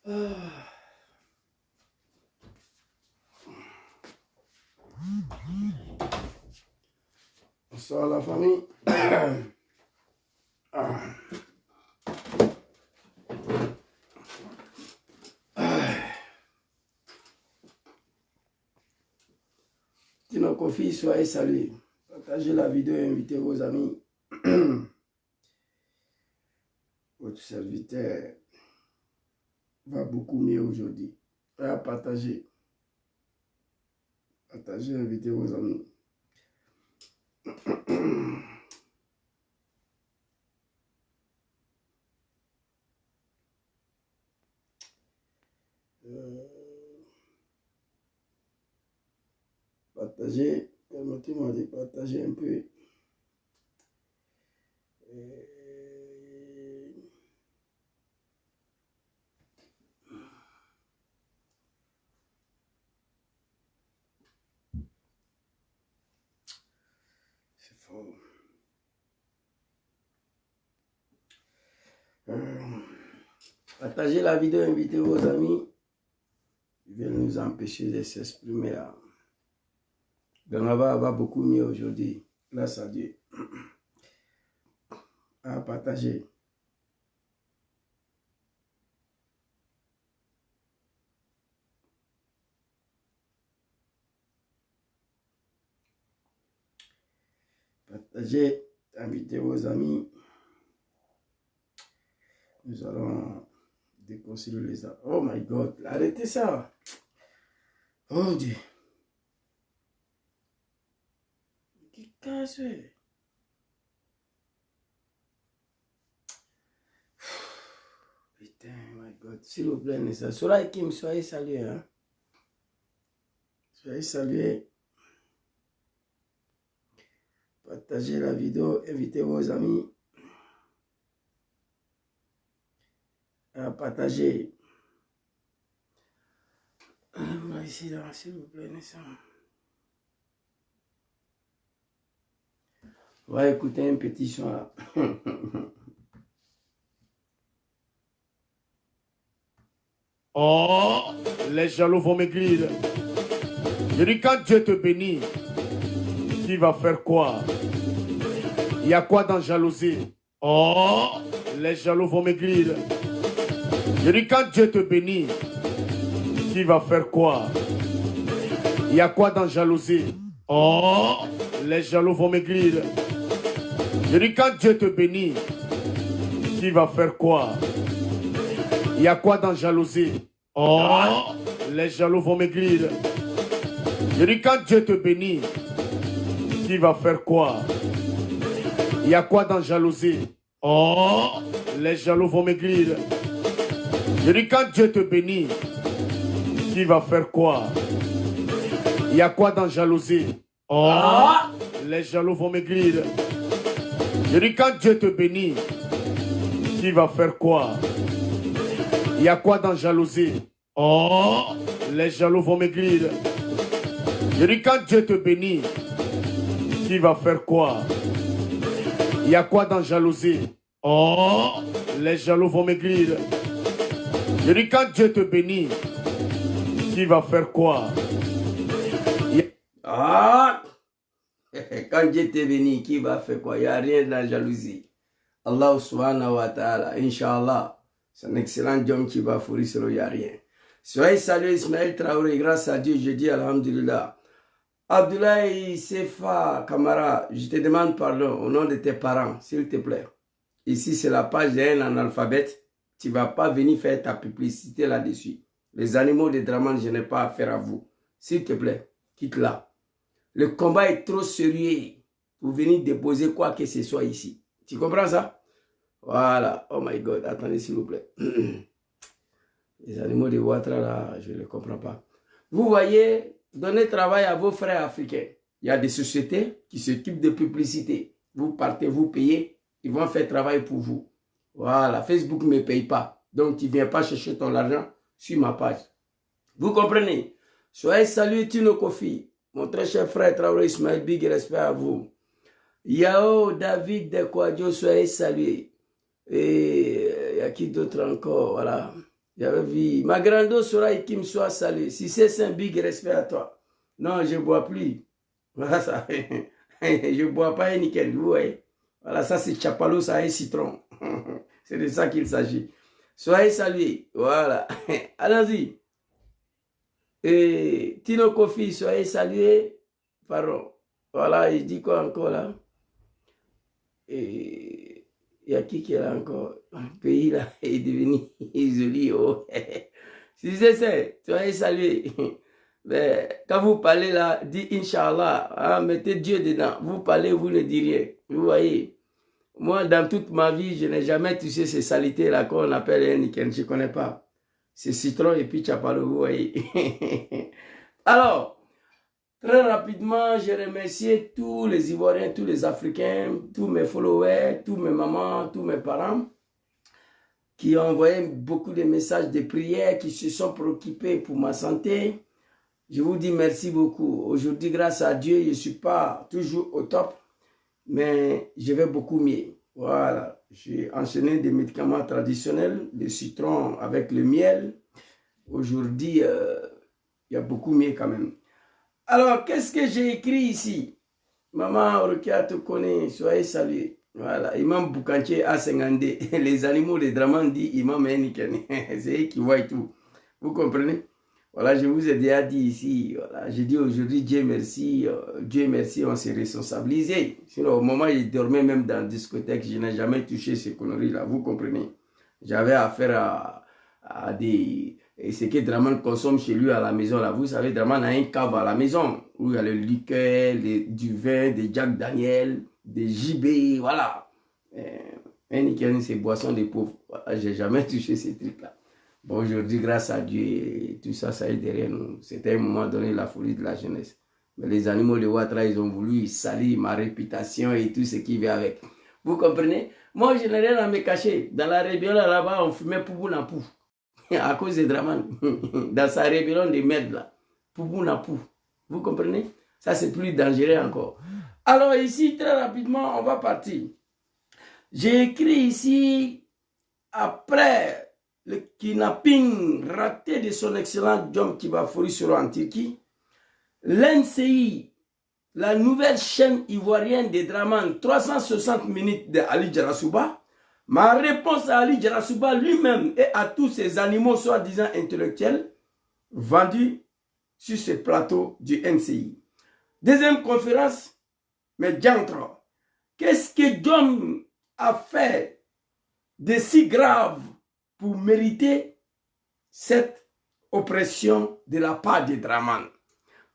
Ah. Bonsoir la famille. Tino Kofi, soyez salués. Partagez la vidéo et invitez vos amis. Votre serviteur va beaucoup mieux aujourd'hui. Partagez. Partagez, invitez vos amis. Partagez, permettez-moi de partager un peu. C'est fort. Partagez la vidéo, invitez vos amis. Ils veulent nous empêcher de s'exprimer là. Benava va beaucoup mieux aujourd'hui. Grâce à Dieu. À partager. Partagez, invitez vos amis. Nous allons déconstruire les arbres. Oh my God, arrêtez ça. Oh Dieu. Qui casse? Putain, my God. S'il vous plaît, Nessa. Sola Kim, soyez salués. Hein? Soyez salués. Partagez la vidéo, invitez vos amis à partager. On va ici, là, s'il vous plaît, Nessa. On va écouter un petit son là. Oh, les jaloux vont maigrir. Je dis, quand Dieu te bénit, qui va faire quoi? Il y a quoi dans jalousie? Oh, les jaloux vont maigrir. Je dis, quand Dieu te bénit, qui va faire quoi? Il y a quoi dans jalousie? Oh, les jaloux vont maigrir. Je dis, quand Dieu te bénit, qui va faire quoi? Il y a quoi dans jalousie? Oh, les jaloux vont maigrir. Je dis, quand Dieu te bénit, qui va faire quoi? Il y a quoi dans jalousie? Oh, les jaloux vont maigrir. Je dis, quand Dieu te bénit, qui va faire quoi? Il y a quoi dans jalousie? Oh, les jaloux vont maigrir. Je dis, quand Dieu te bénit, qui va faire quoi? Il y a quoi dans jalousie? Oh, les jaloux vont maigrir. Je dis, quand Dieu te bénit, qui va faire quoi? Il y a quoi dans jalousie? Oh, les jaloux vont maigrir. Je dis, quand Dieu te bénit, qui va faire quoi? Ah! Quand Dieu te bénit, qui va faire quoi? Il n'y a rien dans la jalousie. Allah subhanahu wa ta'ala, Inch'Allah. C'est un excellent homme qui va fourrir sur il n'y a rien. Soyez salués Ismaël Traoré, grâce à Dieu, je dis Alhamdulillah. Abdoulaye Sefa Kamara, je te demande pardon au nom de tes parents, s'il te plaît. Ici, c'est la page d'un analphabète. Tu ne vas pas venir faire ta publicité là-dessus. Les animaux de Draman, je n'ai pas affaire à vous. S'il te plaît, quitte-la. Le combat est trop sérieux pour venir déposer quoi que ce soit ici. Tu comprends ça? Voilà. Oh my God. Attendez, s'il vous plaît. Les animaux de Ouattara, là, je ne les comprends pas. Vous voyez, donnez travail à vos frères africains. Il y a des sociétés qui s'occupent de publicité. Vous partez, vous payez, ils vont faire travail pour vous. Voilà. Facebook ne me paye pas. Donc, tu ne viens pas chercher ton argent sur ma page. Vous comprenez? Soyez salués, Tino Kofi. Mon très cher frère Traoré Ismaël, big respect à vous. Yao David de Kouadjo, soyez salués. Et il y a qui d'autre encore? Voilà. J'avais vu. Ma grande sera qui me soit salué. Si c'est un big respect à toi. Non, je ne bois plus. Voilà ça. Je ne bois pas un nickel. Vous voyez. Voilà, ça c'est chapalo, ça est citron. C'est de ça qu'il s'agit. Soyez salués. Voilà. Allons-y. Et Tino Kofi, soyez salués. Pardon. Voilà, il dit quoi encore là? Et il y a qui est là encore? Le pays là est devenu isolé. Oh. Si c'est ça, soyez salués. Mais quand vous parlez là, dites Inch'Allah, hein, mettez Dieu dedans. Vous parlez, vous ne dites rien. Vous voyez, moi dans toute ma vie, je n'ai jamais touché ces saletés là qu'on appelle un niken, je ne connais pas. C'est citron et puis chapalo, vous voyez. Alors, très rapidement, je remercie tous les Ivoiriens, tous les Africains, tous mes followers, tous mes mamans, tous mes parents qui ont envoyé beaucoup de messages de prières, qui se sont préoccupés pour ma santé. Je vous dis merci beaucoup. Aujourd'hui, grâce à Dieu, je ne suis pas toujours au top, mais je vais beaucoup mieux. Voilà, j'ai enchaîné des médicaments traditionnels, le citron avec le miel. Aujourd'hui, il y a beaucoup mieux quand même. Alors, qu'est-ce que j'ai écrit ici? Maman Orokia te connaît, soyez salués. Voilà, Imam Boukanché a 50. Les animaux de Draman dit Imam Eniken. C'est eux qui voient tout. Vous comprenez? Voilà, je vous ai déjà dit ici. Voilà, j'ai dit aujourd'hui, Dieu merci, on s'est responsabilisé. Sinon, au moment où il dormait même dans la discothèque, je n'ai jamais touché ces conneries-là. Vous comprenez? J'avais affaire à des... Et ce que Draman consomme chez lui à la maison, là, vous savez, Draman a un cave à la maison où il y a le liqueur, du vin, des Jack Daniel, des JB, voilà. Ces boissons des pauvres. Voilà, j'ai jamais touché ces trucs-là. Bon, aujourd'hui, grâce à Dieu, tout ça, ça est derrière nous. C'était un moment donné la folie de la jeunesse. Mais les animaux de Ouattara, ils ont voulu salir ma réputation et tout ce qui vient avec. Vous comprenez? Moi, je n'ai rien à me cacher. Dans la rébellion là-bas, on fumait poupou na pou. À cause de Draman. Dans sa rébellion de merde là. Poupou na pou. Vous comprenez? Ça, c'est plus dangereux encore. Alors ici, très rapidement, on va partir. J'ai écrit ici, après le kidnapping raté de son excellent Djom Kibafori Soro en Turquie, l'NCI, la nouvelle chaîne ivoirienne de Draman, 360 minutes de Ali Djarasouba, ma réponse à Ali Djarasouba lui-même et à tous ces animaux soi-disant intellectuels vendus sur ce plateau du NCI. Deuxième conférence, mais diantre, qu'est-ce que Djom a fait de si grave pour mériter cette oppression de la part de Draman?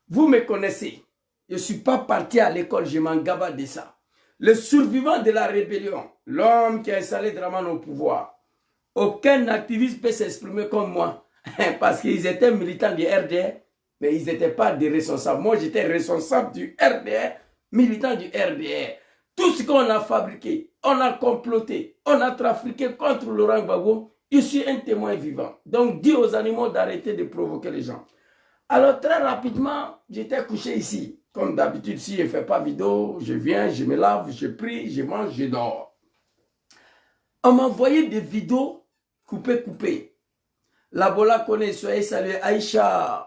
Vous me connaissez, je ne suis pas parti à l'école, je m'en gaba de ça. Le survivant de la rébellion, l'homme qui a installé Draman au pouvoir, aucun activiste peut s'exprimer comme moi, parce qu'ils étaient militants du RDR, mais ils n'étaient pas des responsables. Moi, j'étais responsable du RDR, militant du RDR. Tout ce qu'on a fabriqué, on a comploté, on a trafiqué contre Laurent Gbagbo, je suis un témoin vivant. Donc, dis aux animaux d'arrêter de provoquer les gens. Alors, très rapidement, j'étais couché ici. Comme d'habitude, si je ne fais pas vidéo, je viens, je me lave, je prie, je mange, je dors. On m'a envoyé des vidéos coupées. La Bola connaît, soyez salués. Aïcha,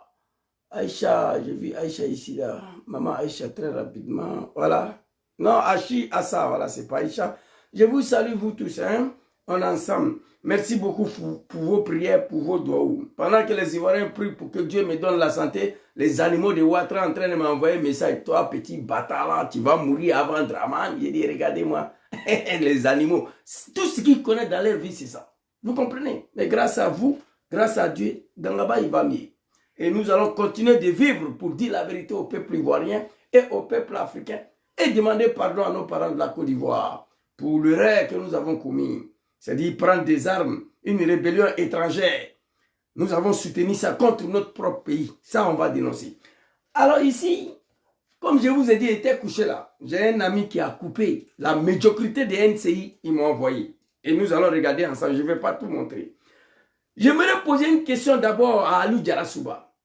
j'ai vu Aïcha ici, là. Maman Aïcha, très rapidement. Voilà. Non, Achi, Assa, voilà, c'est pas Aïcha. Je vous salue, vous tous, hein. On est ensemble. Merci beaucoup pour vos prières, pour vos doigts. Pendant que les Ivoiriens prient pour que Dieu me donne la santé, les animaux de Ouattara en train de m'envoyer un message. Toi, petit bâtard là, tu vas mourir avant Draman. J'ai dit, regardez-moi. Les animaux. Tout ce qu'ils connaissent dans leur vie, c'est ça. Vous comprenez? Mais grâce à vous, grâce à Dieu, dans là-bas, il va mieux. Et nous allons continuer de vivre pour dire la vérité au peuple ivoirien et au peuple africain et demander pardon à nos parents de la Côte d'Ivoire pour l'erreur que nous avons commis. C'est-à-dire prendre des armes, une rébellion étrangère. Nous avons soutenu ça contre notre propre pays. Ça, on va dénoncer. Alors ici, comme je vous ai dit, j'étais couché là. J'ai un ami qui a coupé la médiocrité des NCI. Ils m'ont envoyé. Et nous allons regarder ensemble. Je ne vais pas tout montrer. J'aimerais poser une question d'abord à Ali Djarasouba.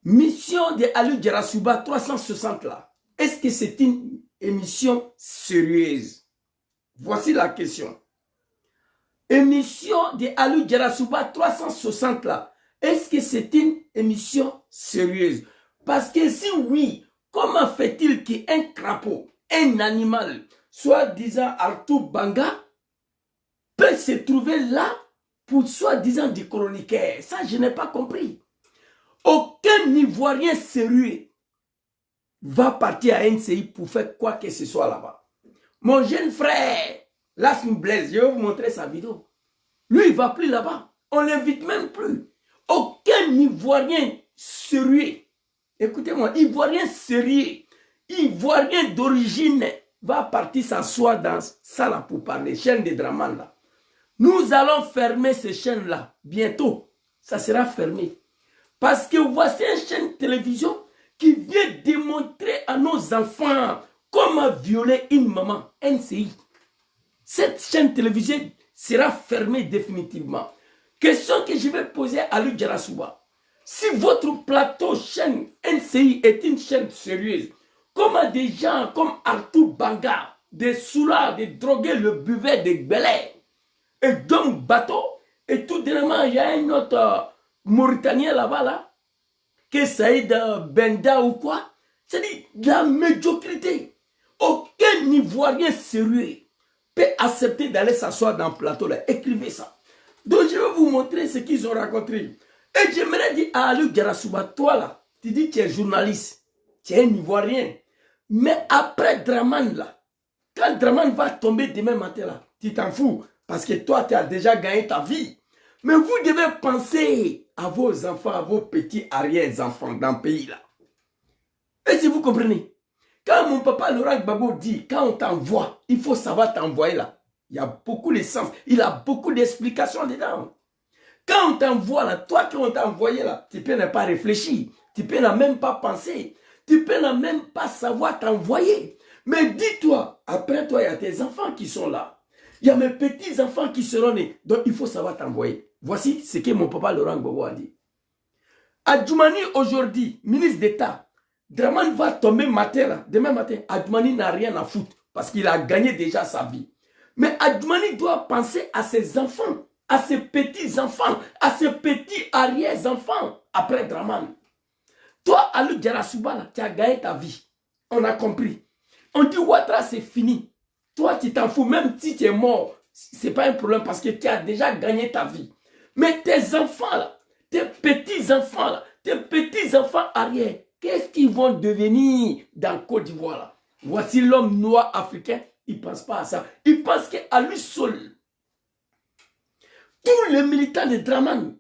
Mission de Ali Djarasouba 360 là. Est-ce que c'est une émission sérieuse? Voici la question. émission de Alou Djarasouba 360 là, est-ce que c'est une émission sérieuse? Parce que si oui, comment fait-il qu'un crapaud, un animal, soi-disant Arthur Banga, peut se trouver là pour soi-disant des chroniqueurs? Ça, je n'ai pas compris. Aucun Ivoirien sérieux va partir à NCI pour faire quoi que ce soit là-bas. Mon jeune frère, Lasmi Blaise, je vais vous montrer sa vidéo. Lui, il ne va plus là-bas. On ne l'invite même plus. Aucun Ivoirien sérieux, écoutez-moi, Ivoirien sérieux, Ivoirien d'origine, va partir s'asseoir dans ça là pour parler, chaîne de Draman là. Nous allons fermer ces chaînes-là bientôt. Ça sera fermé. Parce que voici une chaîne de télévision qui vient démontrer à nos enfants comment violer une maman, NCI. Cette chaîne télévision sera fermée définitivement. Question que je vais poser à Alou Djarasouba. Si votre plateau chaîne NCI est une chaîne sérieuse, comment des gens comme Arthur Banga, des soulards, des drogués, le buvait des Belais, et donc bateau, et tout dernièrement, il y a un autre Mauritanien là-bas, là, que Saïd Benda ou quoi, c'est-à-dire la médiocrité. Aucun Ivoirien sérieux peut accepter d'aller s'asseoir dans le plateau là. Écrivez ça. Donc je vais vous montrer ce qu'ils ont raconté. Et j'aimerais dire à Alou Djarasouba, toi là, tu dis que tu es journaliste, tu es un Ivoirien. Mais après Draman là, quand Draman va tomber demain matin là, tu t'en fous. Parce que toi, tu as déjà gagné ta vie. Mais vous devez penser à vos enfants, à vos petits arrière-enfants dans le pays là. Et si vous comprenez, quand mon papa Laurent Gbagbo dit, quand on t'envoie, il faut savoir t'envoyer là. Il y a beaucoup de sens, il a beaucoup d'explications dedans. Quand on t'envoie là, toi quand on t'a envoyé là, tu peux ne pas réfléchir, tu peux ne même pas penser, tu peux ne même pas savoir t'envoyer. Mais dis-toi, après toi, il y a tes enfants qui sont là. Il y a mes petits-enfants qui seront nés. Donc, il faut savoir t'envoyer. Voici ce que mon papa Laurent Gbagbo a dit. Adjoumani, aujourd'hui, ministre d'État, Draman va tomber matin, là, demain matin. Adjoumani n'a rien à foutre parce qu'il a gagné déjà sa vie. Mais Adjoumani doit penser à ses enfants, à ses petits-enfants, à ses petits arrière-enfants après Draman. Toi, Alou Djarasouba, tu as gagné ta vie. On a compris. On dit Ouattara, c'est fini. Toi, tu t'en fous, même si tu es mort, ce n'est pas un problème parce que tu as déjà gagné ta vie. Mais tes enfants là, tes petits-enfants là, tes petits-enfants arrière, qu'est-ce qu'ils vont devenir dans Côte d'Ivoire là? Voici l'homme noir africain, il ne pense pas à ça. Il pense qu'à lui seul. Tous les militants de Draman,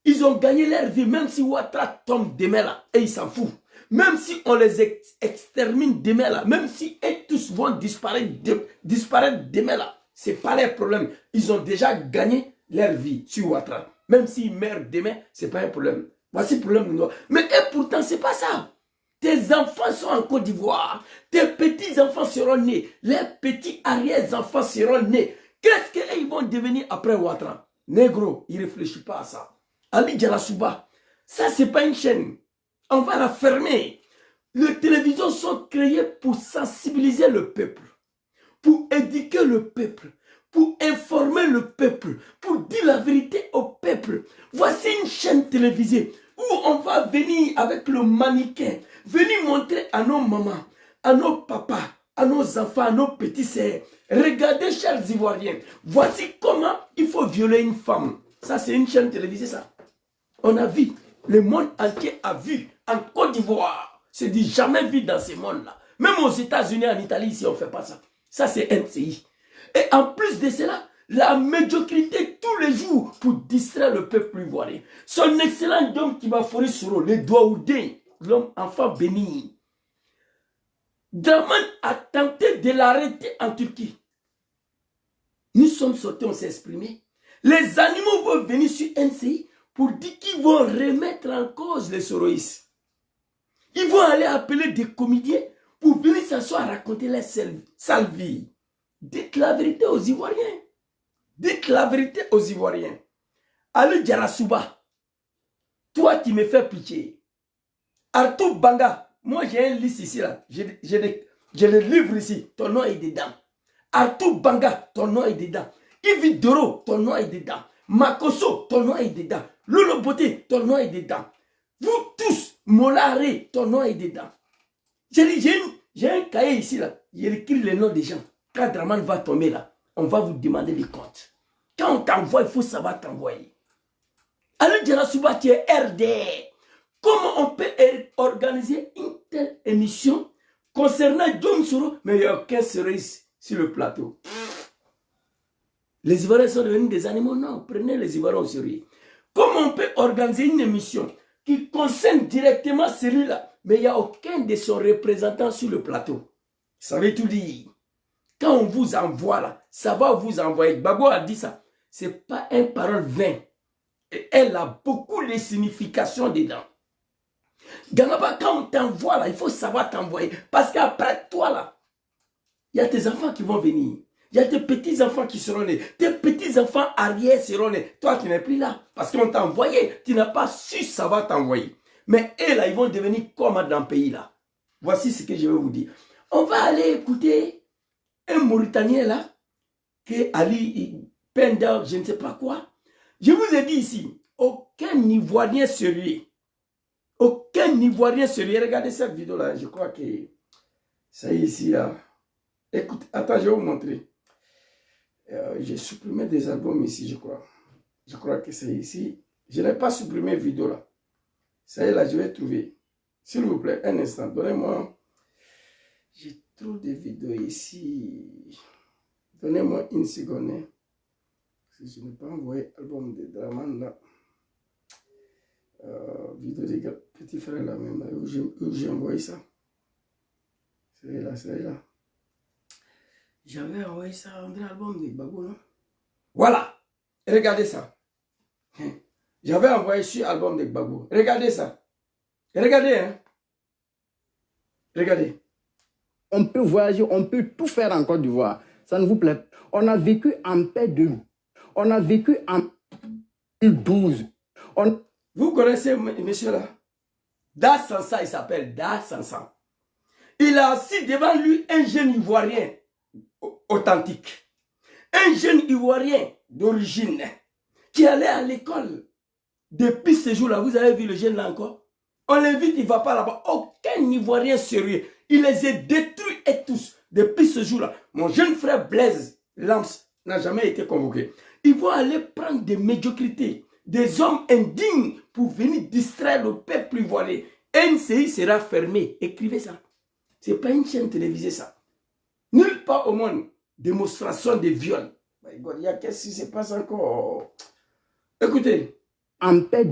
ils ont gagné leur vie, même si Ouattara tombe demain là, et ils s'en foutent. Même si on les extermine demain là, même si eux tous vont disparaître demain là, ce n'est pas leur problème. Ils ont déjà gagné leur vie sur Ouattara. Même s'ils meurent demain, ce n'est pas un problème. Voici le problème. Mais eux, pourtant, ce n'est pas ça. Tes enfants sont en Côte d'Ivoire. Tes petits-enfants seront nés. Les petits arrière-enfants seront nés. Qu'est-ce qu'ils vont devenir après Ouattara? Négro, il ne réfléchit pas à ça. Ali Djarasouba, ça, ce n'est pas une chaîne. On va la fermer. Les télévisions sont créées pour sensibiliser le peuple, pour éduquer le peuple, pour informer le peuple, pour dire la vérité au peuple. Voici une chaîne télévisée où on va venir avec le mannequin, venir montrer à nos mamans, à nos papas, à nos enfants, à nos petits sœurs. Regardez, chers Ivoiriens, voici comment il faut violer une femme. Ça, c'est une chaîne télévisée, ça. On a vu, le monde entier a vu. En Côte d'Ivoire, c'est du jamais vu dans ce monde-là. Même aux États-Unis, en Italie, ici, on ne fait pas ça. Ça, c'est NCI. Et en plus de cela, la médiocrité tous les jours pour distraire le peuple ivoirien. Son excellent homme qui m'a fourré sur le Douaoudé, l'homme enfant béni. Draman a tenté de l'arrêter en Turquie. Nous sommes sortis, on s'est exprimé. Les animaux vont venir sur NCI pour dire qu'ils vont remettre en cause les soroïstes. Ils vont aller appeler des comédiens pour venir s'asseoir raconter leur sale vie. Dites la vérité aux Ivoiriens. Dites la vérité aux Ivoiriens. Alou Djarasouba, toi qui me fais pitié. Arthur Banga, moi j'ai un liste ici là. J'ai le livre ici, ton nom est dedans. Arthur Banga, ton nom est dedans. Kivi Doro, ton nom est dedans. Makoso, ton nom est dedans. Lolo Beauté, ton nom est dedans. Vous tous, Molare, ton nom est dedans. J'ai un cahier ici, là. J'écris les noms des gens. Quand Draman va tomber là, on va vous demander les comptes. Quand on t'envoie, il faut savoir t'envoyer. Alors, Djarasuba, tu es RD. Comment on peut organiser une telle émission concernant John Soro, mais il n'y a aucun cerise sur le plateau? Les Ivoiriens sont devenus des animaux? Non, prenez les Ivoiriens au sérieux. Comment on peut organiser une émission qui concerne directement celui-là, mais il n'y a aucun de son représentant sur le plateau? Ça veut tout dire. Quand on vous envoie là, ça va vous envoyer. Babo a dit ça. Ce n'est pas une parole vaine. Et elle a beaucoup de significations dedans. Ganaba, quand on t'envoie là, il faut savoir t'envoyer. Parce qu'après toi là, il y a tes enfants qui vont venir. Il y a tes petits-enfants qui seront nés. Tes petits-enfants arrière seront nés. Toi, tu n'es plus là. Parce qu'on t'a envoyé. Tu n'as pas su savoir t'envoyer. Mais eux là, ils vont devenir comme dans le pays là. Voici ce que je vais vous dire. On va aller écouter un Mauritanien là, qui Ali Penda, je ne sais pas quoi. Je vous ai dit ici, aucun Ivoirien sérieux. Aucun Ivoirien sérieux. Regardez cette vidéo là. Je crois que ça y est ici là. Écoute, attends, je vais vous montrer. J'ai supprimé des albums ici, je crois. Je crois que c'est ici. Je n'ai pas supprimé la vidéo là. Ça y est là, je vais trouver. S'il vous plaît, un instant, donnez-moi. J'ai trop de vidéos ici. Donnez-moi une seconde. Hein. Si je n'ai pas envoyé l'album de Draman là. Vidéo des petits frères là même. Où j'ai envoyé ça. C'est là, c'est là. J'avais envoyé ça à André album de Babou, non? Voilà. Regardez ça. J'avais envoyé sur album de Babou. Regardez ça. Regardez, hein. Regardez. On peut voyager, on peut tout faire en Côte d'Ivoire. Ça ne vous plaît pas? On a vécu en paix on a vécu en 2012. Vous connaissez monsieur là? Da Sansa, il s'appelle Da Sansa. Il a assis devant lui un jeune Ivoirien authentique. Un jeune Ivoirien d'origine qui allait à l'école. Depuis ce jour-là, vous avez vu le jeune là encore? On l'invite, il ne va pas là-bas. Aucun Ivoirien sérieux. Il les a détruits et tous. Depuis ce jour-là, mon jeune frère Blaise Lams n'a jamais été convoqué. Ils vont aller prendre des médiocrités, des hommes indignes pour venir distraire le peuple ivoirien. NCI sera fermé. Écrivez ça. Ce n'est pas une chaîne télévisée ça. Nulle part au monde. Démonstration de viol. Il y a qu'est-ce qui se passe encore? Écoutez. En paix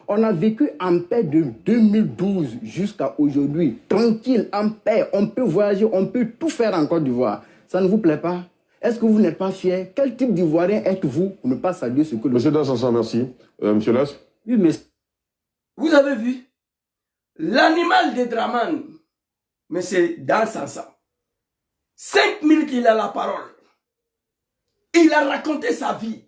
on a vécu en paix de 2012 jusqu'à aujourd'hui. Tranquille, en paix. On peut voyager, on peut tout faire en Côte d'Ivoire. Ça ne vous plaît pas? Est-ce que vous n'êtes pas fier? Quel type d'Ivoirien êtes-vous pour ne pas saluer ce que... Monsieur Dansansan, merci. Monsieur Las? Oui, mais... Vous avez vu? L'animal de Draman, mais c'est Dansansan. 5 minutes, il a la parole. Il a raconté sa vie.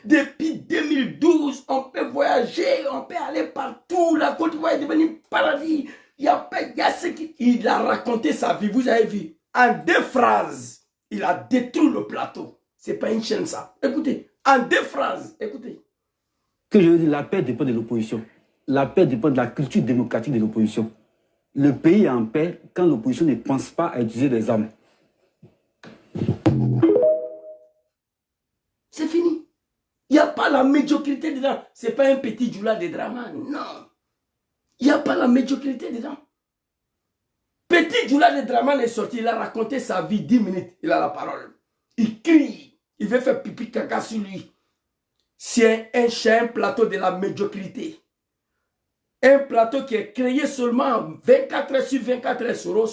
Depuis 2012, on peut voyager, on peut aller partout. La Côte d'Ivoire est devenue paradis. Il y a ce qui... Il a raconté sa vie, vous avez vu. En 2 phrases, il a détruit le plateau. Ce n'est pas une chaîne ça. Écoutez, en 2 phrases, écoutez. Que je veux dire, la paix dépend de l'opposition. La paix dépend de la culture démocratique de l'opposition. Le pays est en paix quand l'opposition ne pense pas à utiliser des armes. C'est fini. Il n'y a pas la médiocrité dedans. Ce n'est pas un petit Djoula de Draman. Non. Il n'y a pas la médiocrité dedans. Petit Djoula de Draman est sorti. Il a raconté sa vie 10 minutes. Il a la parole. Il crie. Il veut faire pipi caca sur lui. C'est un chien plateau de la médiocrité. Un plateau qui est créé seulement 24 heures sur 24 heures. Soro.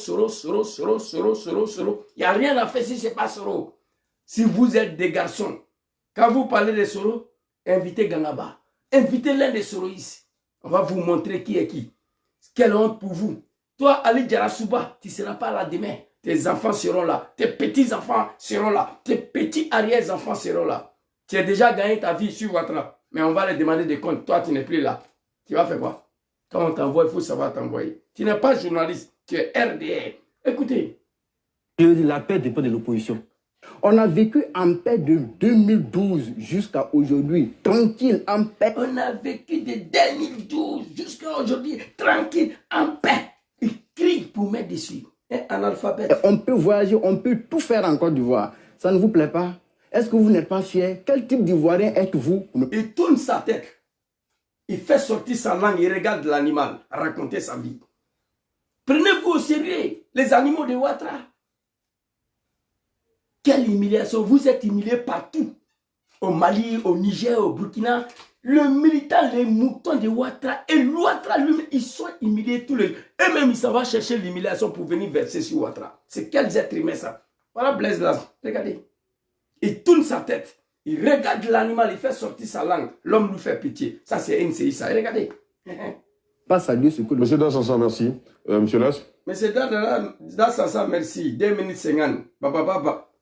Il n'y a rien à faire si ce n'est pas Soro. Si vous êtes des garçons, quand vous parlez de Soro, invitez Ganaba. Invitez l'un des Soro ici. On va vous montrer qui est qui. Quelle honte pour vous. Toi, Ali Djarasuba, tu ne seras pas là demain. Tes enfants seront là. Tes petits-enfants seront là. Tes petits arrière-enfants seront là. Tu as déjà gagné ta vie sur WhatsApp. Mais on va les demander des comptes. Toi, tu n'es plus là. Tu vas faire quoi? Quand on t'envoie, il faut savoir t'envoyer. Tu n'es pas journaliste. Tu es RDR. Écoutez. Je veux dire, la paix dépend de l'opposition. On a vécu en paix de 2012 jusqu'à aujourd'hui, tranquille, en paix. On a vécu de 2012 jusqu'à aujourd'hui, tranquille, en paix. Il crie pour mettre dessus. Un analphabète. On peut voyager, on peut tout faire en Côte d'Ivoire. Ça ne vous plaît pas? Est-ce que vous n'êtes pas fier? Quel type d'Ivoirien êtes-vous? Il tourne sa tête. Il fait sortir sa langue, il regarde l'animal, raconter sa vie. Prenez-vous au sérieux, les animaux de Ouattara. Quelle humiliation, vous êtes humiliés partout. Au Mali, au Niger, au Burkina. Le militant, les moutons de Ouattara et l'Ouattara lui-même, ils sont humiliés tous les jours. Eux-mêmes, ils s'en vont chercher l'humiliation pour venir verser sur Ouattara. C'est quels êtres humains ça? Voilà Blaise Lasme, regardez. Il tourne sa tête. Il regarde l'animal, il fait sortir sa langue. L'homme lui fait pitié. Ça, c'est NCI, ça. Regardez. Passe à Dieu ce que le... Monsieur Dassansa, merci. Monsieur Las. Monsieur Dassansa, merci. 2 minutes 50.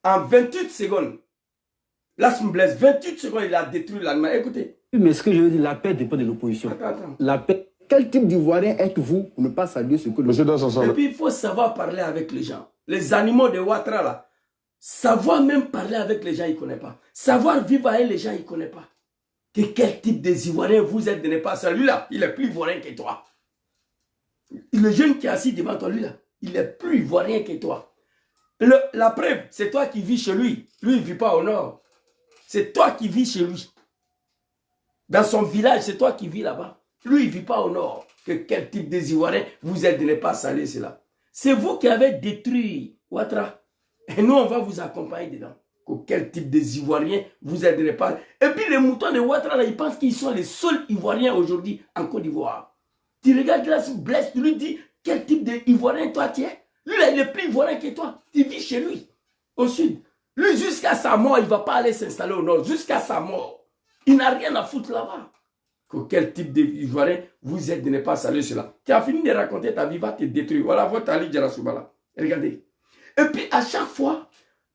En 28 secondes, Lasme Blaise, 28 secondes, il a détruit l'animal. Écoutez. Mais ce que je veux dire, la paix dépend de l'opposition. Attends. La paix. Quel type d'Ivoirien êtes-vous pour ne pas saluer ce que le... Monsieur Dassansa. Et puis, il faut savoir parler avec les gens. Les animaux de Ouattara, là. Savoir même parler avec les gens, il ne connaît pas. Savoir vivre avec les gens, il ne connaît pas. Quel type des Ivoiriens vous êtes de ne pas saluer? Lui-là, il est plus Ivoirien que toi. Le jeune qui est assis devant toi, lui-là, il est plus Ivoirien que toi. La preuve, c'est toi qui vis chez lui. Lui, il ne vit pas au nord. C'est toi qui vis chez lui. Dans son village, c'est toi qui vis là-bas. Lui, il ne vit pas au nord. Quel type des Ivoiriens vous êtes de ne pas saluer cela? C'est vous qui avez détruit Ouattara. Et nous, on va vous accompagner dedans. Quel type des Ivoiriens vous aiderez pas. Et puis les moutons de Ouattara, là, ils pensent qu'ils sont les seuls Ivoiriens aujourd'hui en Côte d'Ivoire. Tu regardes là, tu blesses, tu lui dis quel type d'Ivoirien toi tu es. Lui, là, il est plus Ivoirien que toi. Tu vis chez lui, au sud. Lui, jusqu'à sa mort, il ne va pas aller s'installer au nord. Jusqu'à sa mort. Il n'a rien à foutre là-bas. Quel type d'Ivoirien vous êtes de ne pas saluer cela. Tu as fini de raconter ta vie, va te détruire. Voilà votre Ali Djarassouba là. Regardez. Et puis à chaque fois,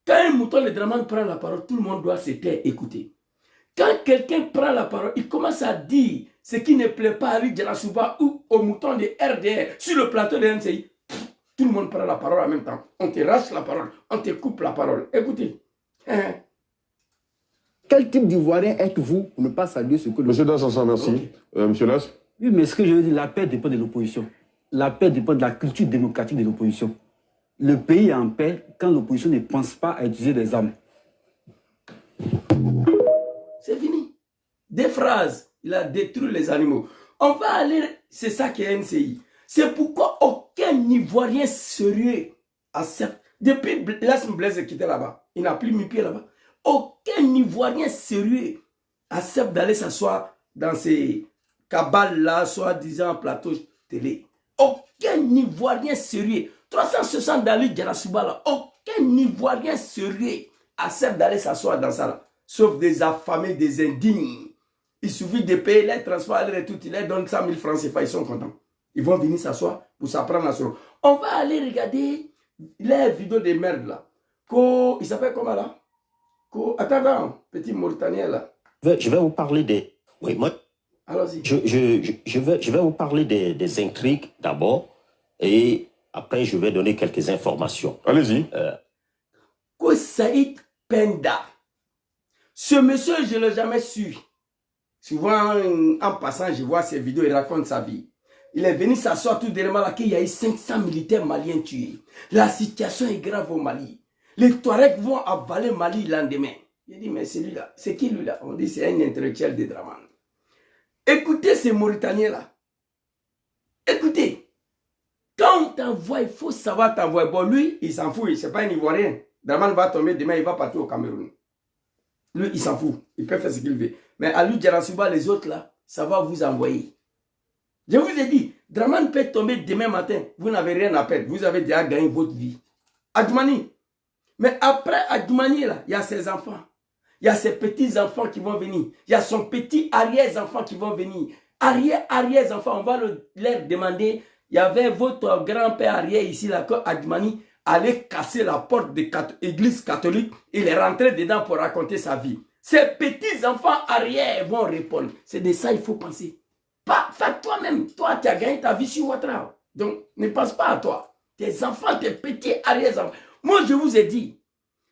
quand un mouton de Dramane prend la parole, tout le monde doit se taire, écouter. Quand quelqu'un prend la parole, il commence à dire ce qui ne plaît pas à Ali Djarassouba ou au mouton de RDR sur le plateau de NCI. Tout le monde prend la parole en même temps. On te rache la parole, on te coupe la parole. Écoutez. Quel type d'Ivoirien êtes-vous pour ne pas saluer ce que le... Monsieur Dassansa, merci. Okay. Monsieur Las. Oui, mais ce que je veux dire, la paix dépend de l'opposition. La paix dépend de la culture démocratique de l'opposition. Le pays est en paix quand l'opposition ne pense pas à utiliser des armes. C'est fini. Des phrases, il a détruit les animaux. On va aller, c'est ça qui est NCI. C'est pourquoi aucun Ivoirien sérieux accepte. Depuis Lasme Blaise qui était là-bas, il n'a plus mis pied là-bas. Aucun Ivoirien sérieux accepte d'aller s'asseoir dans ces cabales-là, soi-disant plateau télé. Aucun Ivoirien sérieux. 360 d'Ali Djarassouba là, aucun Ivoirien sérieux accepte d'aller s'asseoir dans ça là. Sauf des affamés, des indignes. Il suffit de payer les transports, les retours, ils leur donnent 100 000 francs CFA, ils sont contents. Ils vont venir s'asseoir pour s'apprendre à se... On va aller regarder les vidéos de merde là. Il s'appelle comment là? Attends, petit Mauritanien là. Je vais vous parler des... Oui, moi... Allons-y. Je vais vous parler des intrigues d'abord et après je vais donner quelques informations. Allez-y. Saïd Penda. Ce monsieur, je ne l'ai jamais su. Souvent, en passant, je vois ses vidéos, il raconte sa vie. Il est venu s'asseoir tout dernièrement là qu'il y a eu 500 militaires maliens tués. La situation est grave au Mali. Les Touaregs vont avaler Mali le lendemain. Il dit, mais celui-là, c'est qui lui là? On dit, c'est un intellectuel de Dramane. Écoutez ces Mauritaniens là. Écoutez. Quand on t'envoie, il faut savoir t'envoyer. Bon, lui, il s'en fout, c'est pas un Ivoirien. Dramane va tomber demain, il va partir au Cameroun. Lui, il s'en fout. Il peut faire ce qu'il veut. Mais à lui, Djarassouba, les autres là, ça va vous envoyer. Je vous ai dit, Dramane peut tomber demain matin. Vous n'avez rien à perdre. Vous avez déjà gagné votre vie. Adjoumani. Mais après Adjoumani, là, il y a ses enfants. Il y a ses petits-enfants qui vont venir. Il y a son petit arrière-enfant qui vont venir. Arrière-enfant, on va leur demander. Il y avait votre grand-père arrière ici, là, quand Adjoumani allait casser la porte de l'église catholique. Il est rentré dedans pour raconter sa vie. Ces petits-enfants arrière vont répondre. C'est de ça qu'il faut penser. Pas toi-même. Toi, tu as gagné ta vie sur Ouattara. Donc, ne pense pas à toi. Tes enfants, tes petits arrière-enfants. Moi, je vous ai dit,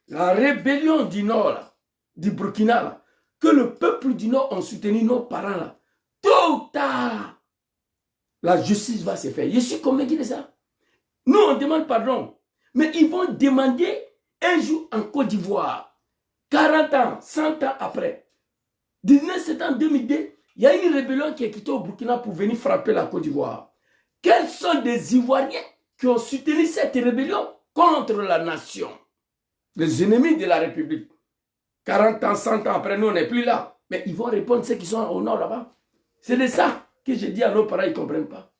La rébellion du Nord, là, du Burkina, là, que le peuple du Nord ont soutenu nos parents, là, tôt ou tard, la justice va se faire. Je suis convaincu de ça. Nous, on demande pardon. Mais ils vont demander un jour en Côte d'Ivoire, 40 ans, 100 ans après. 19 septembre 2002, il y a une rébellion qui est quittée au Burkina pour venir frapper la Côte d'Ivoire. Quels sont des Ivoiriens qui ont soutenu cette rébellion contre la nation? Les ennemis de la République. 40 ans, 100 ans après, nous, on n'est plus là. Mais ils vont répondre ceux qui sont au nord là-bas. C'est de ça que je dis à nos parents, ils ne comprennent pas.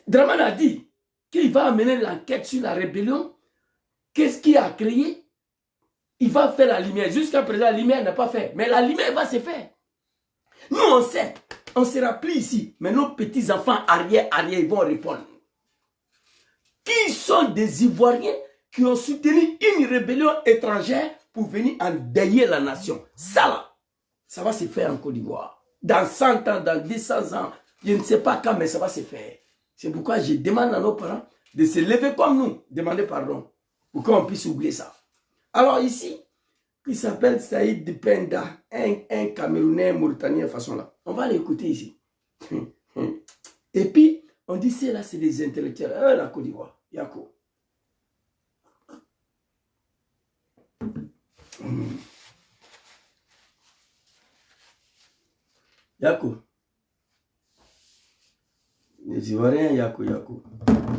Dramane a dit qu'il va amener l'enquête sur la rébellion. Qu'est-ce qu'il a créé? Il va faire la lumière. Jusqu'à présent, la lumière n'a pas fait. Mais la lumière va se faire. Nous, on sait. On ne sera plus ici. Mais nos petits-enfants arrière, ils vont répondre. Qui sont des Ivoiriens qui ont soutenu une rébellion étrangère pour venir endeuiller la nation? Ça, là, ça va se faire en Côte d'Ivoire. Dans 100 ans, dans 200 ans, je ne sais pas quand, mais ça va se faire. C'est pourquoi je demande à nos parents de se lever comme nous, demander pardon, pour qu'on puisse oublier ça. Alors ici, il s'appelle Saïd Penda, un Camerounais, Mauritanien, façon là. On va l'écouter ici. Et puis, on dit, c'est là, c'est des intellectuels. La Côte d'Ivoire, Yako. Yako. Les Ivoiriens, Yako.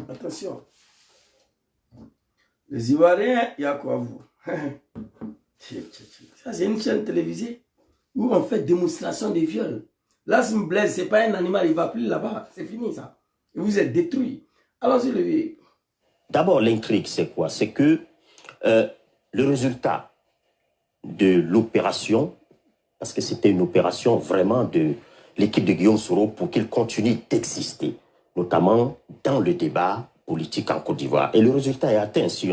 Attention. Les Ivoiriens, Yako à vous. Ça, c'est une chaîne télévisée où on fait démonstration de viol. Là, si me blesse, ce n'est pas un animal, il ne va plus là-bas. C'est fini, ça. Et vous êtes détruits. Allons-y, le vieux. D'abord, l'intrigue, c'est quoi? C'est que le résultat de l'opération, parce que c'était une opération vraiment de l'équipe de Guillaume Soro pour qu'il continue d'exister, notamment dans le débat politique en Côte d'Ivoire. Et le résultat est atteint si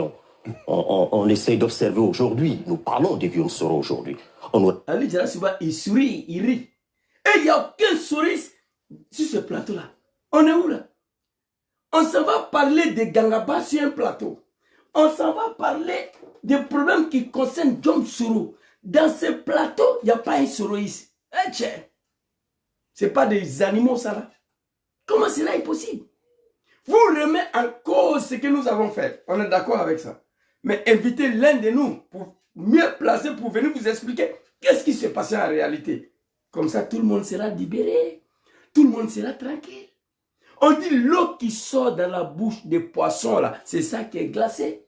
on essaie d'observer aujourd'hui. Nous parlons de Guillaume Soro aujourd'hui. Ali Diarra Souba, il sourit, il rit. Et il n'y a aucun sourire sur ce plateau-là. On est où là? On s'en va parler de Gangaba sur un plateau. On s'en va parler des problèmes qui concernent Guillaume Soro. Dans ce plateau, il n'y a pas un soroïste. Eh tiens, ce n'est pas des animaux ça là. Comment cela est possible? Vous remettez en cause ce que nous avons fait. On est d'accord avec ça. Mais invitez l'un de nous pour mieux placer, pour venir vous expliquer qu'est-ce qui s'est passé en réalité. Comme ça, tout le monde sera libéré. Tout le monde sera tranquille. On dit l'eau qui sort dans la bouche des poissons là, c'est ça qui est glacé.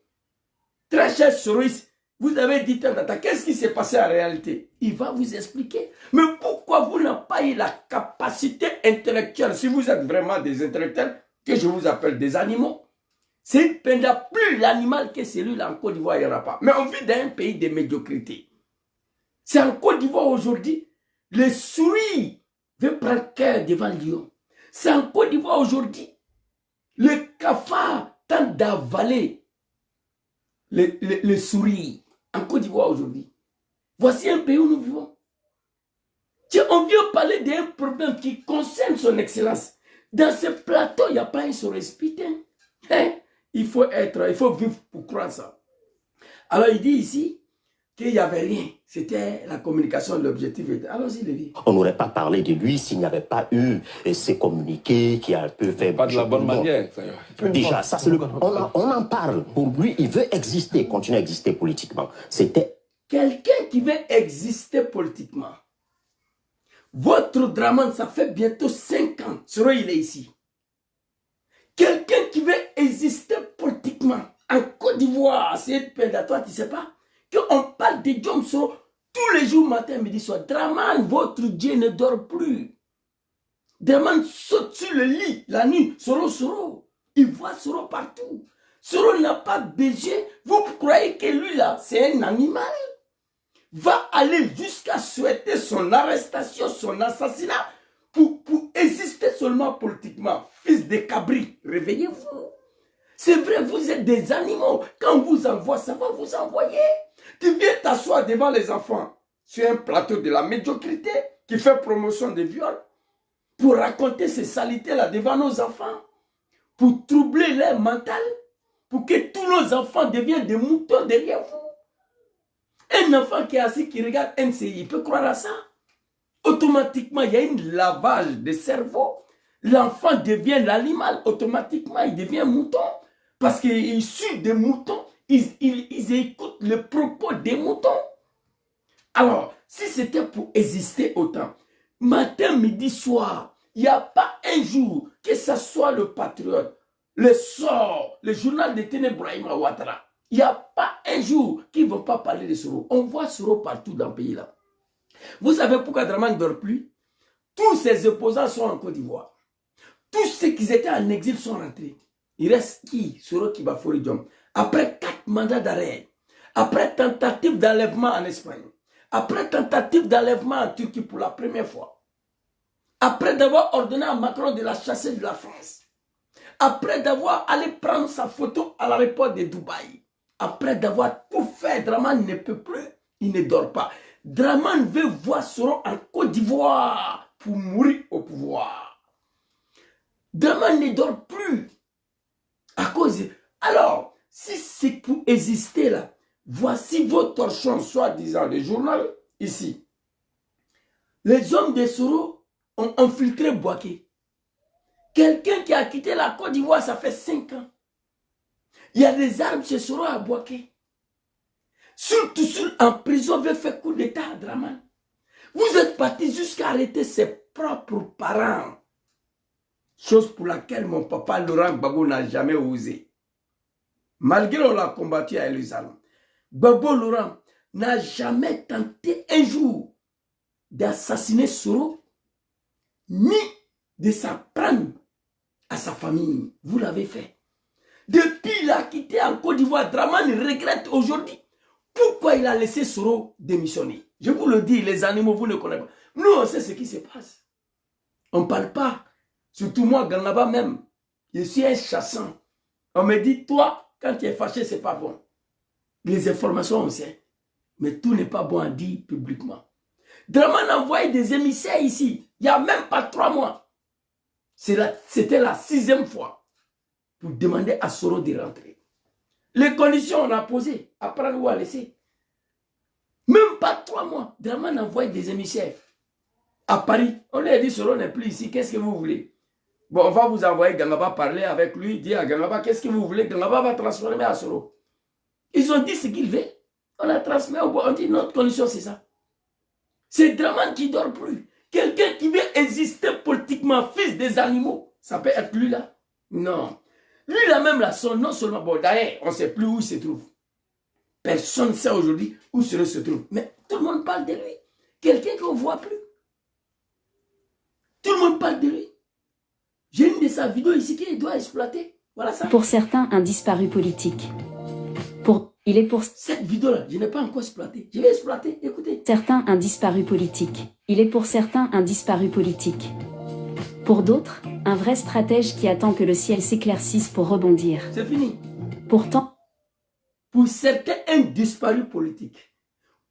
Très cher soroïste, vous avez dit qu'est-ce qui s'est passé en réalité? Il va vous expliquer. Mais pourquoi vous n'avez pas eu la capacité intellectuelle, si vous êtes vraiment des intellectuels, que je vous appelle des animaux? C'est Penda, plus l'animal que celui-là en Côte d'Ivoire, il n'y aura pas. Mais on vit dans un pays de médiocrité. C'est en Côte d'Ivoire aujourd'hui, les souris veulent prendre cœur devant le lion. C'est en Côte d'Ivoire aujourd'hui, le cafard tente d'avaler les souris. En Côte d'Ivoire aujourd'hui. Voici un pays où nous vivons. Tiens, on vient parler d'un problème qui concerne son excellence. Dans ce plateau, il n'y a pas un sourire. Hein? Il faut vivre pour croire ça. Alors il dit ici qu'il n'y avait rien. C'était la communication de l'objectif. Allons-y, Lévi. On n'aurait pas parlé de lui s'il n'y avait pas eu ces communiqués qui a un peu fait... Pas de la bonne manière. Déjà, ça, on en parle. Pour lui, il veut exister, continuer à exister politiquement. C'était... Quelqu'un qui veut exister politiquement. Votre Dramane, ça fait bientôt 5 ans. Soro, il est ici. Quelqu'un qui veut exister politiquement. En Côte d'Ivoire, c'est toi, tu ne sais pas qu'on parle de Guillaume Soro tous les jours, matin, midi, soir. Dramane, votre Dieu ne dort plus. Dramane saute sur le lit la nuit. Soro. Il voit Soro partout. Soro n'a pas besoin. Vous croyez que lui là, c'est un animal? Va aller jusqu'à souhaiter son arrestation, son assassinat, pour exister seulement politiquement. Fils de cabri, réveillez-vous. C'est vrai, vous êtes des animaux. Quand on vous envoie, ça va vous envoyer. Tu viens t'asseoir devant les enfants sur un plateau de la médiocrité qui fait promotion des viols pour raconter ces saletés-là devant nos enfants, pour troubler leur mental, pour que tous nos enfants deviennent des moutons derrière vous. Un enfant qui est assis, qui regarde NCI, il peut croire à ça. Automatiquement, il y a un lavage de cerveau. L'enfant devient l'animal, automatiquement, il devient mouton. Parce qu'il suit des moutons, ils écoutent le propos des moutons. Alors, si c'était pour exister autant, matin, midi, soir, il n'y a pas un jour que ce soit le Patriote, le Sort, le journal de Ténébrahima Ouattara, il n'y a pas un jour qu'ils ne vont pas parler de Soro. On voit Soro partout dans le pays là. Vous savez pourquoi Dramane ne dort plus? Tous ses opposants sont en Côte d'Ivoire. Tous ceux qui étaient en exil sont rentrés. Il reste qui? Soro Kibafori Diom. Après 4 mandats d'arrêt, après tentative d'enlèvement en Espagne, après tentative d'enlèvement en Turquie pour la première fois, après d'avoir ordonné à Macron de la chasser de la France, après d'avoir allé prendre sa photo à l'aéroport de Dubaï, après d'avoir tout fait, Dramane ne peut plus, il ne dort pas. Dramane veut voir Soro en Côte d'Ivoire pour mourir au pouvoir. Dramane ne dort plus à cause. Alors, si c'est pour exister là, voici vos torchons, soi-disant, le journal, ici. Les hommes de Soro ont infiltré Bouaké. Quelqu'un qui a quitté la Côte d'Ivoire, ça fait 5 ans. Il y a des armes chez Soro à Bouaké. Surtout en prison, veut faire coup d'état à Dramane. Vous êtes parti jusqu'à arrêter ses propres parents. Chose pour laquelle mon papa Laurent Gbagbo n'a jamais osé. Malgré qu'on l'a combattu avec les armes. Gbagbo Laurent n'a jamais tenté un jour d'assassiner Soro, ni de s'en prendre à sa famille. Vous l'avez fait. Depuis qu'il a quitté en Côte d'Ivoire, Dramane regrette aujourd'hui pourquoi il a laissé Soro démissionner. Je vous le dis, les animaux, vous ne connaissez pas. Nous, on sait ce qui se passe. On ne parle pas. Surtout moi, Ganaba même. Je suis un chassant. On me dit, toi, quand tu es fâché, ce n'est pas bon. Les informations, on sait. Mais tout n'est pas bon à dire publiquement. Dramane a envoyé des émissaires ici. Il n'y a même pas 3 mois. C'était la 6e fois. Pour demander à Soro de rentrer. Les conditions, on a posées. À prendre ou à laisser. Même pas 3 mois. Dramane a envoyé des émissaires. À Paris. On lui a dit, Soro n'est plus ici. Qu'est-ce que vous voulez? Bon, on va vous envoyer Gangaba parler avec lui. Dire à Gangaba, qu'est-ce que vous voulez? Gangaba va transformer à Soro. Ils ont dit ce qu'ils veulent. On a transmis au bois. On dit, notre condition, c'est ça. C'est Dramane qui ne dort plus. Quelqu'un qui veut exister politiquement, fils des animaux. Ça peut être lui là? Non. Lui là même là, son nom seulement. Bon, d'ailleurs, on ne sait plus où il se trouve. Personne ne sait aujourd'hui où Soro se trouve. Mais tout le monde parle de lui. Quelqu'un qu'on ne voit plus. Tout le monde parle de lui. J'ai une de sa vidéos ici qu'il doit exploiter. Voilà ça. Pour certains, un disparu politique. Cette vidéo-là, je n'ai pas encore exploité. Je vais exploiter, écoutez. Certains, un disparu politique. Il est pour certains un disparu politique. Pour d'autres, un vrai stratège qui attend que le ciel s'éclaircisse pour rebondir. C'est fini. Pourtant, pour certains, un disparu politique.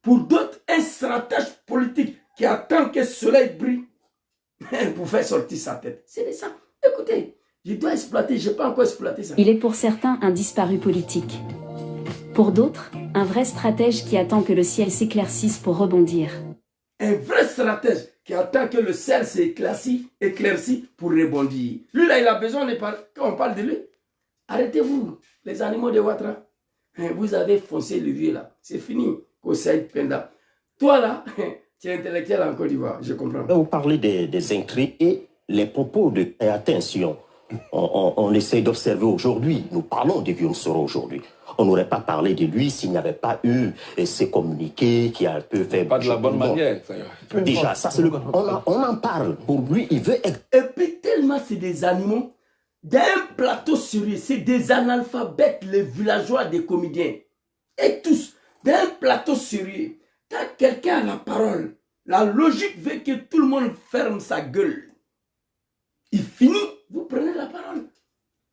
Pour d'autres, un stratège politique qui attend que le soleil brille pour faire sortir sa tête. C'est ça. Écoutez, je dois exploiter, je n'ai pas encore exploité ça. Il est pour certains un disparu politique. Pour d'autres, un vrai stratège qui attend que le ciel s'éclaircisse pour rebondir. Un vrai stratège qui attend que le ciel s'éclaircisse pour rebondir. Lui là, il a besoin de parler. Quand on parle de lui, arrêtez-vous, les animaux de Ouattara. Vous avez foncé le vieux là. C'est fini. Kosaïd Penda. Toi là, tu es intellectuel en Côte d'Ivoire, je comprends. Vous parlez des intrigues et les propos de... Et attention, on essaie d'observer aujourd'hui. Nous parlons de Guillaume Soro aujourd'hui. On n'aurait pas parlé de lui s'il n'y avait pas eu ces communiqués qui a un peu fait... Pas de la bonne manière. Déjà, ça c'est le... On en parle. Pour lui, il veut... Et puis tellement c'est des animaux, d'un plateau sérieux, c'est des analphabètes, les villageois des comédiens. Et tous, d'un plateau sérieux, quand quelqu'un a la parole, la logique veut que tout le monde ferme sa gueule. Il finit, vous prenez la parole.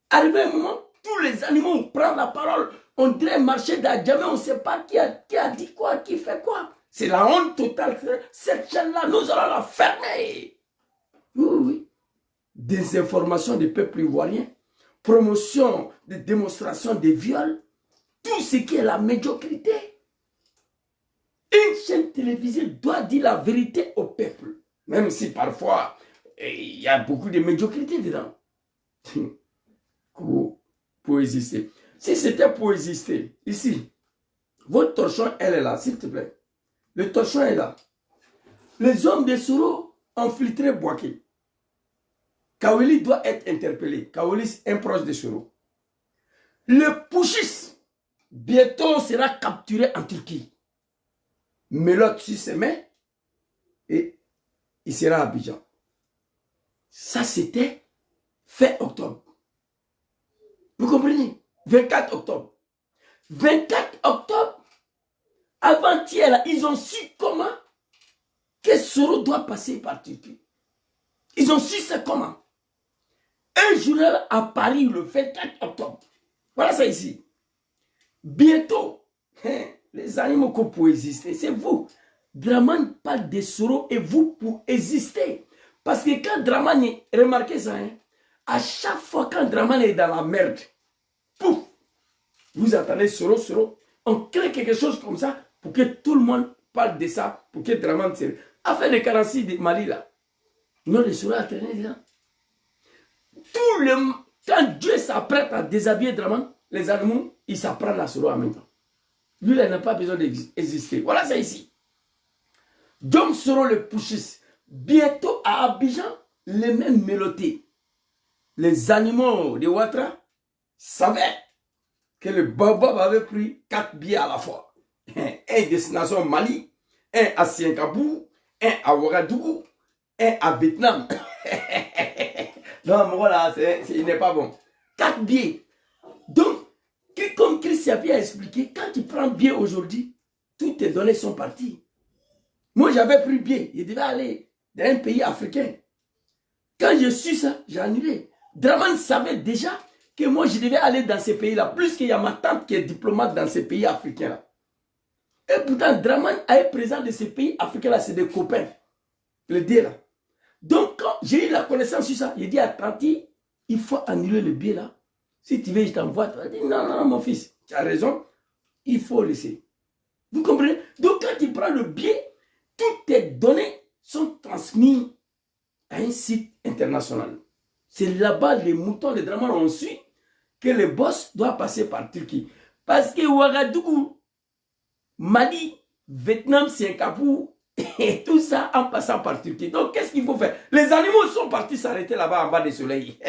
Arrivé un moment, tous les animaux prennent la parole. On dirait marcher d'Adjamé, on ne sait pas qui a dit quoi, qui fait quoi. C'est la honte totale. Cette chaîne-là, nous allons la fermer. Oui, oui. Des informations du peuple ivoirien promotion, de démonstration de viol, tout ce qui est la médiocrité. Une chaîne télévisée doit dire la vérité au peuple, même si parfois il y a beaucoup de médiocrité dedans. Pour exister. Si c'était pour exister, ici, votre torchon, elle est là, s'il te plaît. Le torchon est là. Les hommes de Soro ont filtré Bouaké. Kawili doit être interpellé. Kawili est un proche de Soro. Le Pouchis, bientôt sera capturé en Turquie. Melot sur ses mains et il sera à Abidjan. Ça, c'était fin octobre. Vous comprenez? 24 octobre. 24 octobre, avant-hier, ils ont su comment que Soro doit passer par Turquie. Ils ont su ça comment. Un journal à Paris le 24 octobre. Voilà ça ici. Bientôt, les animaux qu'on peut exister, c'est vous. Draman parle de Soro et vous pour exister. Parce que quand Draman, remarquez ça, à chaque fois quand Draman est dans la merde, pouf, vous attendez Soro, Soro, on crée quelque chose comme ça pour que tout le monde parle de ça, pour que Draman se... Affaire de 46 de Mali là, non, le Soro a traîné dedans. Quand Dieu s'apprête à déshabiller Draman, les animaux, ils s'apprennent à Soro en même temps. Lui, il n'a pas besoin d'exister. Voilà ça ici. Donc Soro le Pouchis. Bientôt à Abidjan, les mêmes mélodés. Les animaux de Ouattara savaient que le Baobab avait pris 4 billets à la fois. Un destination Mali, un à Singapur, un à Ouagadougou, un à Vietnam. Non, mais voilà, il n'est pas bon. 4 billets. Donc, comme Christian a expliqué, quand tu prends billet aujourd'hui, toutes tes données sont parties. Moi, j'avais pris billet. Je devais aller dans un pays africain. Quand je suis ça, j'ai annulé. Draman savait déjà que moi, je devais aller dans ces pays-là. Plus qu'il y a ma tante qui est diplomate dans ces pays africains-là. Et pourtant, Draman est présent de ces pays africains-là. C'est des copains. Le dire là. Donc, quand j'ai eu la connaissance sur ça, j'ai dit à Tanti, il faut annuler le billet là. Si tu veux, je t'envoie. Tu vas dire, non, non, mon fils, tu as raison. Il faut laisser. Vous comprenez? Donc, quand tu prends le billet, toutes tes données sont transmises à un site international. C'est là-bas, les moutons de Draman ont su que le boss doit passer par Turquie. Parce que Ouagadougou, Mali, Vietnam, Singapour, et tout ça en passant par Turquie. Donc, qu'est-ce qu'il faut faire? Les animaux sont partis s'arrêter là-bas en bas du soleil.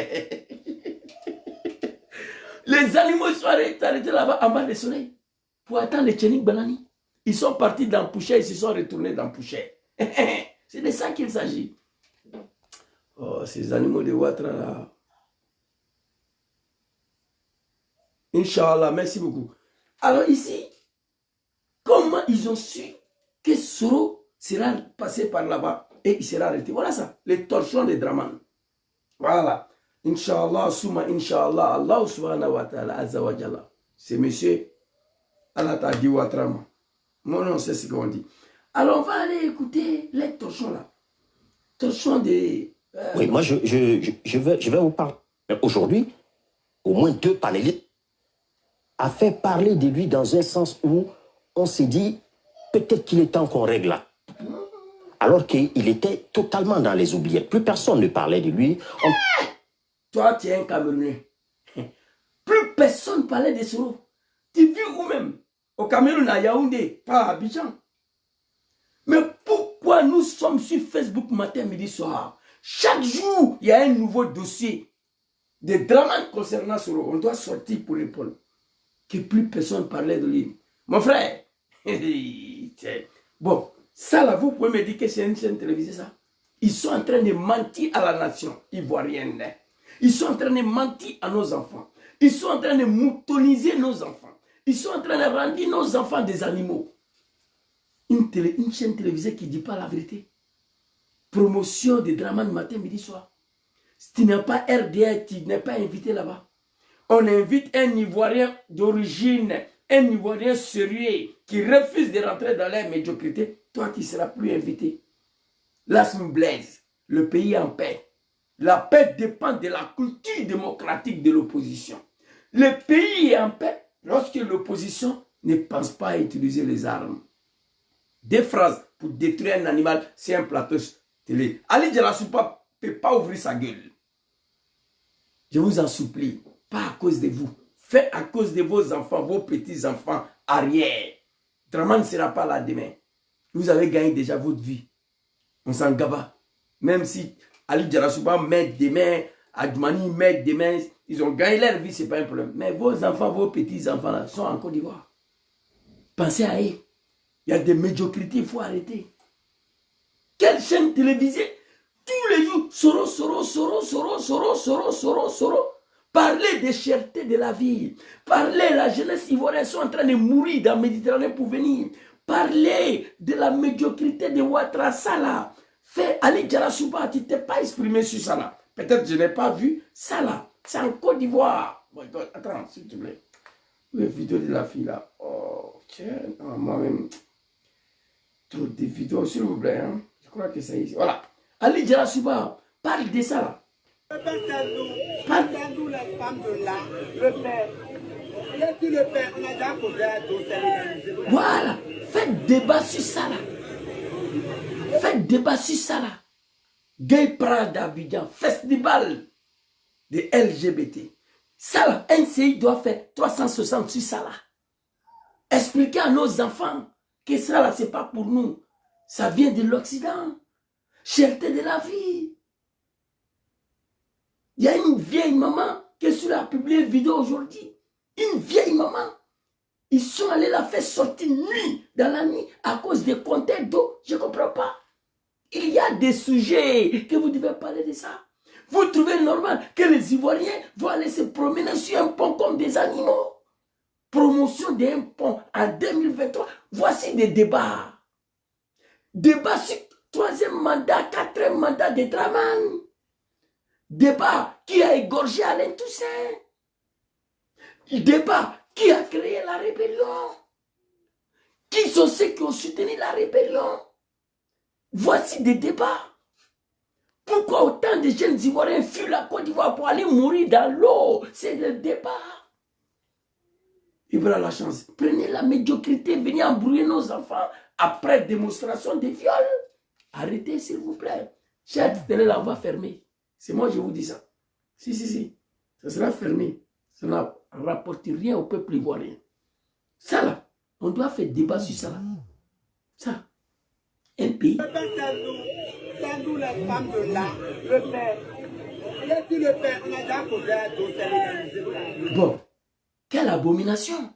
Les animaux sont arrêtés là-bas en bas du soleil pour attendre les Tchénik Banani. Ils sont partis dans Pouchet, ils se sont retournés dans Pouchet. C'est de ça qu'il s'agit. Oh, ces animaux de Ouattara là. Inch'Allah, merci beaucoup. Alors ici, comment ils ont su que Soro sera passé par là-bas et il sera arrêté? Voilà ça, les torchons de Draman. Voilà. Inch'Allah, Souma, Inch'Allah, Allah subhanahu wa ta'ala, azza wa jalla. C'est monsieur Alatadi Ouattara. Moi, non, c'est ce qu'on dit. Alors, on va aller écouter les torchons là. Torchons des... Oui, moi, je vais vous parler. Aujourd'hui, au moins 2 panélistes a fait parler de lui dans un sens où on s'est dit, peut-être qu'il est temps qu'on règle là. Alors qu'il était totalement dans les oubliettes. Plus personne ne parlait de lui. Toi, tu es un Camerounais. Plus personne ne parlait de Soro. Tu vis où même? Au Cameroun, à Yaoundé, pas à Abidjan. Mais pourquoi nous sommes sur Facebook matin, midi, soir? Chaque jour, il y a un nouveau dossier de drame concernant Soro. On doit sortir pour répondre. Que plus personne ne parlait de lui. Mon frère, bon, ça là, vous pouvez me dire que c'est une chaîne télévisée, ça? Ils sont en train de mentir à la nation ivoirienne. Ils sont en train de mentir à nos enfants. Ils sont en train de moutoniser nos enfants. Ils sont en train de rendre nos enfants des animaux. Une chaîne télévisée qui ne dit pas la vérité. Promotion de Draman matin, midi, soir. Si tu n'es pas RDA, tu n'es pas invité là-bas. On invite un Ivoirien d'origine, un Ivoirien sérieux qui refuse de rentrer dans la médiocrité. Toi, tu ne seras plus invité. Laisse-nous Blaise, le pays en paix. La paix dépend de la culture démocratique de l'opposition. Le pays est en paix lorsque l'opposition ne pense pas à utiliser les armes. Des phrases pour détruire un animal, c'est un plateau télé. Ali Djalassouba ne peut pas ouvrir sa gueule. Je vous en supplie, pas à cause de vous. Faites à cause de vos enfants, vos petits-enfants arrière. Draman ne sera pas là demain. Vous avez gagné déjà votre vie. On s'en gaba. Même si Ali Djalassouba met des mains, Adjoumani met des mains, ils ont gagné leur vie, ce n'est pas un problème. Mais vos enfants, vos petits-enfants là, sont en Côte d'Ivoire. Pensez à eux. Il y a des médiocrités, il faut arrêter. Quelle chaîne télévisée? Tous les jours, Soro. Parler des chertés de la vie. Parler, la jeunesse ivoirienne sont en train de mourir dans la Méditerranée pour venir. Parler de la médiocrité de Ouattara Sala. Fait Ali Djalassouba, tu ne t'es pas exprimé sur ça là. Peut-être que je n'ai pas vu ça là. C'est en Côte d'Ivoire. Bon, attends, s'il te plaît. Où est la vidéo de la fille là? Oh, tiens, moi-même. Trop de vidéos, s'il vous plaît. Hein. Je crois que c'est ici. Voilà. Ali Djalassouba, parle de ça là. Tandou la femme de là, le père. Il y a tout le père, on a déjà posé à dos. Voilà. Faites débat sur ça là. Faites débat sur ça là. Gay Pride d'Abidjan, festival de LGBT. Ça là, NCI doit faire 360 sur ça là. Expliquez à nos enfants que ça là, c'est pas pour nous. Ça vient de l'Occident. Cherté de la vie. Il y a une vieille maman qui est sur la publié une vidéo aujourd'hui. Une vieille maman. Ils sont allés la faire sortir nuit, dans la nuit, à cause des compteurs d'eau. Je ne comprends pas. Il y a des sujets que vous devez parler de ça. Vous trouvez normal que les Ivoiriens vont aller se promener sur un pont comme des animaux? Promotion d'un pont en 2023. Voici des débats. Débat sur 3e mandat, 4e mandat de Draman. Débat qui a égorgé Alain Toussaint. Débat qui a créé la rébellion. Qui sont ceux qui ont soutenu la rébellion? Voici des débats. Pourquoi autant de jeunes Ivoiriens fuient la Côte d'Ivoire pour aller mourir dans l'eau? C'est le débat. Il aura la chance. Prenez la médiocrité, venez embrouiller nos enfants après démonstration de viol. Arrêtez s'il vous plaît. Cette télé là, on va fermer. C'est moi je vous dis ça. Si. Ça sera fermé. Ça ne rapporte rien au peuple ivoirien. Ça là, on doit faire débat sur ça là. Ça. Un pays. Tandou la femme de là, le père. Il y a tout le père, on a déjà posé à dos. Bon. Quelle abomination!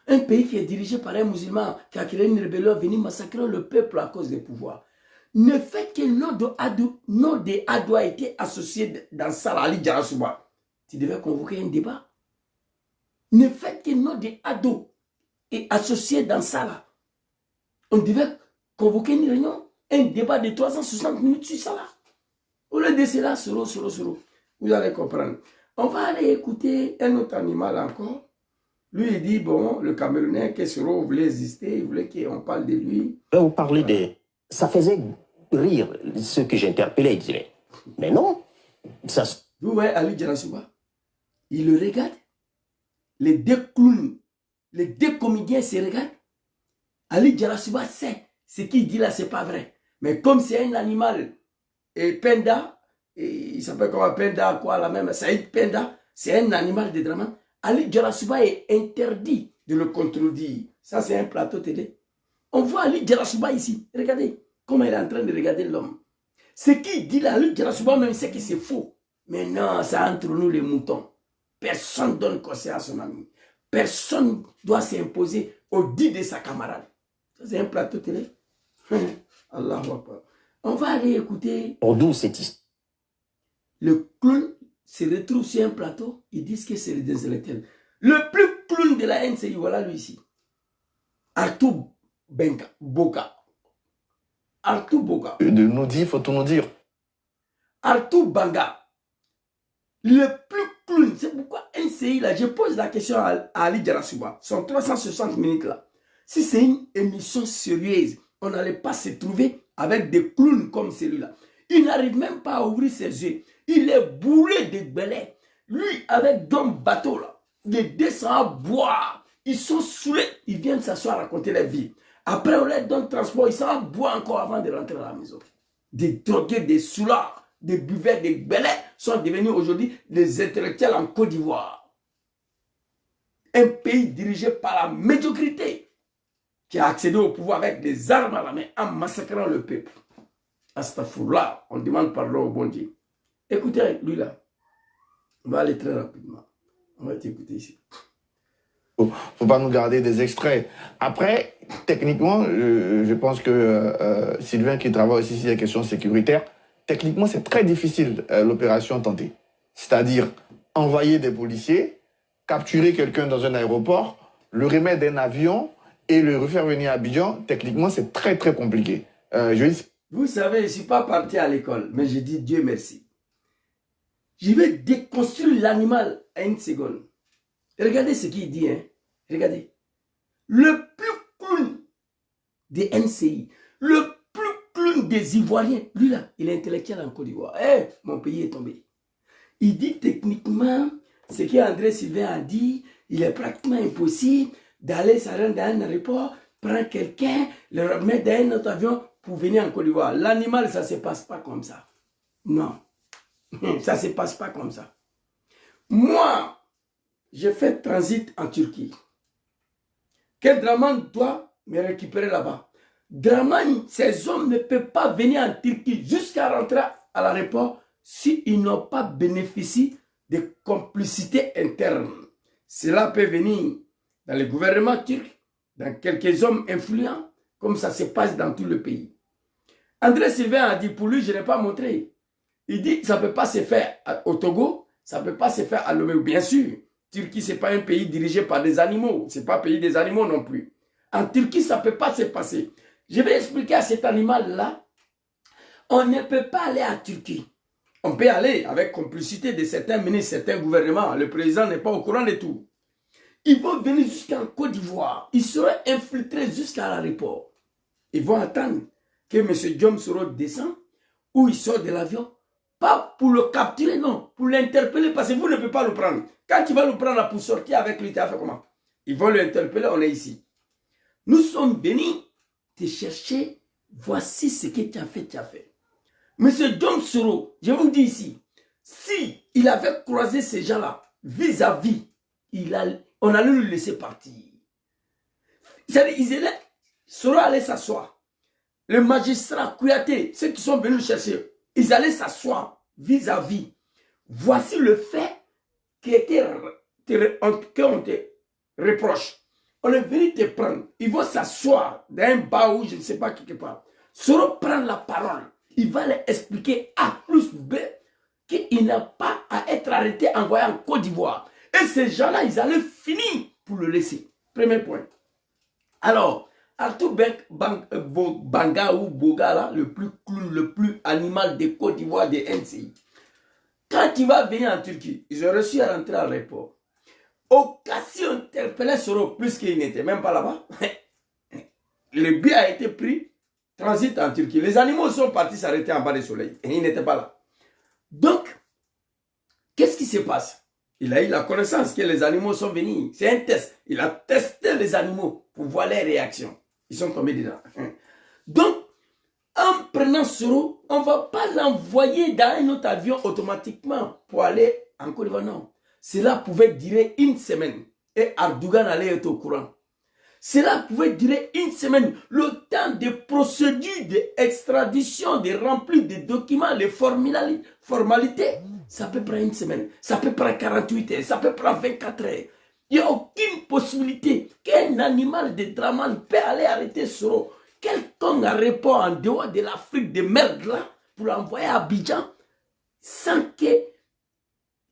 Un pays qui est dirigé par un musulman qui a créé une rébellion, venu massacrer le peuple à cause des pouvoirs. Ne fait que nom de Ado a été associé dans ça, Ali Djalassouba. Tu devais convoquer un débat. Ne fait que nom de Ado est associé dans ça là. On devait convoquer une réunion, un débat de 360 minutes sur ça là. Au lieu de cela, Soro. Vous allez comprendre. On va aller écouter un autre animal encore. Lui, il dit, bon, le Camerounais, que Soro voulait exister, il voulait qu'on parle de lui. Vous parlez de... Ça faisait rire ceux que j'interpellais, ils disaient. Mais non, ça... Vous voyez Ali Djalassouba, il le regarde. Les deux clowns, les deux comédiens se regardent. Ali Djalassouba sait, ce qu'il dit là, c'est pas vrai. Mais comme c'est un animal, et Penda, et il s'appelle comment Penda, quoi, la même, Saïd Penda, c'est un animal de Draman. Ali Djalassouba est interdit de le contredire. Ça, c'est un plateau télé. On voit Ali Djalassouba ici. Regardez comment il est en train de regarder l'homme. Ce qu'il dit là, Ali Djalassouba même sait que c'est faux. Mais non, c'est entre nous les moutons. Personne ne donne conseil à son ami. Personne doit s'imposer au dit de sa camarade. Ça, c'est un plateau télé. Allahu Akbar. On va aller écouter. Pour d'où c'est ici? Le clown se retrouve sur un plateau, ils disent que c'est des intellectuels. Le plus clown de la NCI, voilà lui ici. Arthur Boga. Arthur Boga. De nous dire, faut tout nous dire. Arthur Banga. Le plus clown. C'est pourquoi NCI, là, je pose la question à Ali Djalassouba. Son 360 minutes là. Si c'est une émission sérieuse, on n'allait pas se trouver avec des clowns comme celui-là. Il n'arrive même pas à ouvrir ses yeux. Il est bourré de belets. Lui, avec d'un bateau, là, il descend à boire. Ils sont saoulés. Ils viennent s'asseoir, raconter leur vie. Après, on leur donne transport. Ils s'en à boire encore avant de rentrer à la maison. Des drogués, des soulards, des buvets, des belets sont devenus aujourd'hui des intellectuels en Côte d'Ivoire. Un pays dirigé par la médiocrité qui a accédé au pouvoir avec des armes à la main en massacrant le peuple. Astaghfirullah, on demande pardon au bon Dieu. Écoutez, lui là, on va aller très rapidement. On va t'écouter ici. Faut pas nous garder des extraits. Après, techniquement, je pense que Sylvain qui travaille aussi sur les questions sécuritaires, techniquement, c'est très difficile l'opération tentée. C'est-à-dire envoyer des policiers, capturer quelqu'un dans un aéroport, le remettre d'un avion et le refaire venir à Abidjan. Techniquement, c'est très très compliqué. Vous savez, je ne suis pas parti à l'école, mais je dis Dieu merci. Je vais déconstruire l'animal à une seconde. Regardez ce qu'il dit, hein. Regardez. Le plus clown des NCI, le plus clown des Ivoiriens, lui là, il est intellectuel en Côte d'Ivoire. Eh, mon pays est tombé. Il dit techniquement, ce qu'André Sylvain a dit, il est pratiquement impossible d'aller s'arrêter dans un aéroport, prendre quelqu'un, le remettre dans un autre avion pour venir en Côte d'Ivoire. L'animal, ça ne se passe pas comme ça. Non. Ça ne se passe pas comme ça. Moi, j'ai fait transit en Turquie. Quel Draman doit me récupérer là-bas? Draman, ces hommes ne peuvent pas venir en Turquie jusqu'à rentrer à l'aéroport s'ils n'ont pas bénéficié de complicité interne. Cela peut venir dans le gouvernement turc, dans quelques hommes influents, comme ça se passe dans tout le pays. André Sylvain a dit, pour lui, je n'ai pas montré. Il dit, ça ne peut pas se faire au Togo, ça ne peut pas se faire à Lomé. Bien sûr, Turquie, ce n'est pas un pays dirigé par des animaux. Ce n'est pas un pays des animaux non plus. En Turquie, ça ne peut pas se passer. Je vais expliquer à cet animal-là, on ne peut pas aller à Turquie. On peut aller avec complicité de certains ministres, certains gouvernements. Le président n'est pas au courant de tout. Ils vont venir jusqu'en Côte d'Ivoire. Ils seront infiltrés jusqu'à l'aéroport. Ils vont attendre que M. Diom Soro descende ou il sort de l'avion. Pas pour le capturer, non. Pour l'interpeller parce que vous ne pouvez pas le prendre. Quand tu vas le prendre là pour sortir avec lui, tu as fait comment? Ils vont l'interpeller, on est ici. Nous sommes venus te chercher. Voici ce que tu as fait, Monsieur Diom Soro, je vous dis ici, si il avait croisé ces gens-là vis-à-vis, on allait le laisser partir. C'est-à-dire, Soro allait s'asseoir. Le magistrat Kouyaté, ceux qui sont venus le chercher, ils allaient s'asseoir vis-à-vis. Voici le fait qu'on te reproche. On est venu te prendre. Ils vont s'asseoir dans un baou, je ne sais pas quelque part. Soro prend la parole. Il va leur expliquer A plus B qu'il n'a pas à être arrêté, envoyé en Côte d'Ivoire. Et ces gens-là, ils allaient finir pour le laisser. Premier point. Alors, Arthur Banga ou Boga, là, le plus clown, le plus animal de Côte d'Ivoire, des NCI. Quand il va venir en Turquie, ils ont réussi à rentrer à l'aéroport. Au cas si on interpellait Soro, puisqu'il n'était même pas là-bas, le billet a été pris, transit en Turquie. Les animaux sont partis s'arrêter en bas du soleil. Et ils n'étaient pas là. Donc, qu'est-ce qui se passe? Il a eu la connaissance que les animaux sont venus. C'est un test. Il a testé les animaux pour voir les réactions. Ils sont tombés dedans. Donc, en prenant Soro, on ne va pas l'envoyer dans un autre avion automatiquement pour aller en Côte d'Ivoire. Non. Cela pouvait durer une semaine. Et Erdogan allait être au courant. Cela pouvait durer une semaine. Le temps de procédure d'extradition, de remplir des documents, les formalités, ça peut prendre une semaine. Ça peut prendre 48 heures. Ça peut prendre 24 heures. Il n'y a aucune possibilité qu'un animal de Draman peut aller arrêter Soro. Quelqu'un répond en dehors de l'Afrique de merde là pour l'envoyer à Abidjan sans qu'il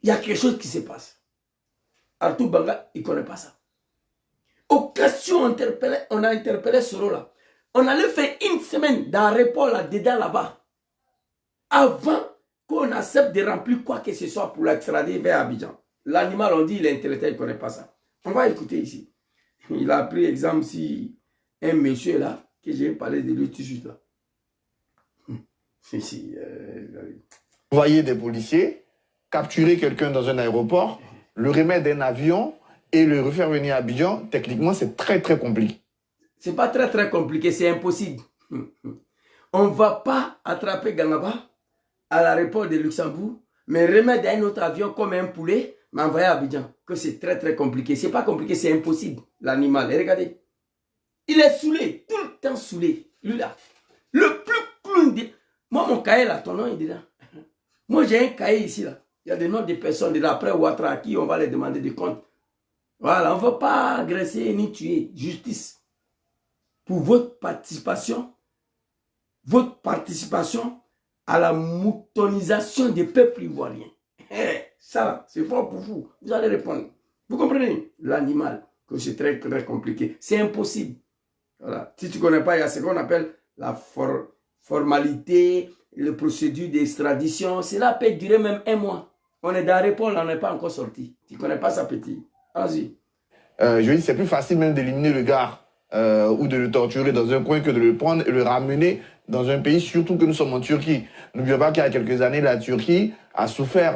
y a quelque chose qui se passe. Arthur Banga, il ne connaît pas ça. Occasion, on a interpellé Soro là. On allait faire une semaine dans l'aéroport là-dedans là-bas. Avant qu'on accepte de remplir quoi que ce soit pour l'extrader vers Abidjan. L'animal, on dit, il est intellectuel, il ne connaît pas ça. On va écouter ici. Il a pris exemple si un monsieur là, que j'ai parlé de lui tout de suite là. envoyer des policiers, capturer quelqu'un dans un aéroport, le remettre d'un avion et le refaire venir à Abidjan, techniquement, c'est très, très compliqué. C'est pas très, très compliqué, c'est impossible. On ne va pas attraper Gangaba à l'aéroport de Luxembourg, mais remettre dans un autre avion comme un poulet, m'envoyer à Abidjan. Que c'est très, très compliqué. C'est pas compliqué, c'est impossible, l'animal. Et regardez, il est saoulé, tout le temps saoulé. Lui là, le plus clown. Moi, mon cahier là, ton nom est dedans. Moi, j'ai un cahier ici là. Il y a des noms de personnes dedans. Après Ouattara, à qui on va les demander des comptes. Voilà, on ne veut pas agresser ni tuer. Justice. Pour votre participation à la moutonisation des peuples ivoiriens. Ça, c'est fort pour vous. Vous allez répondre. Vous comprenez? L'animal, que c'est très, très compliqué. C'est impossible. Voilà. Si tu ne connais pas, il y a ce qu'on appelle la formalité, le procédure d'extradition. Cela peut durer même 1 mois. On est dans l'aéroport, on n'est pas encore sorti. Tu ne connais pas ça, petit. Vas-y. Je dis, c'est plus facile même d'éliminer le gars ou de le torturer dans un coin que de le prendre et le ramener dans un pays, surtout que nous sommes en Turquie. N'oublions pas qu'il y a quelques années, la Turquie a souffert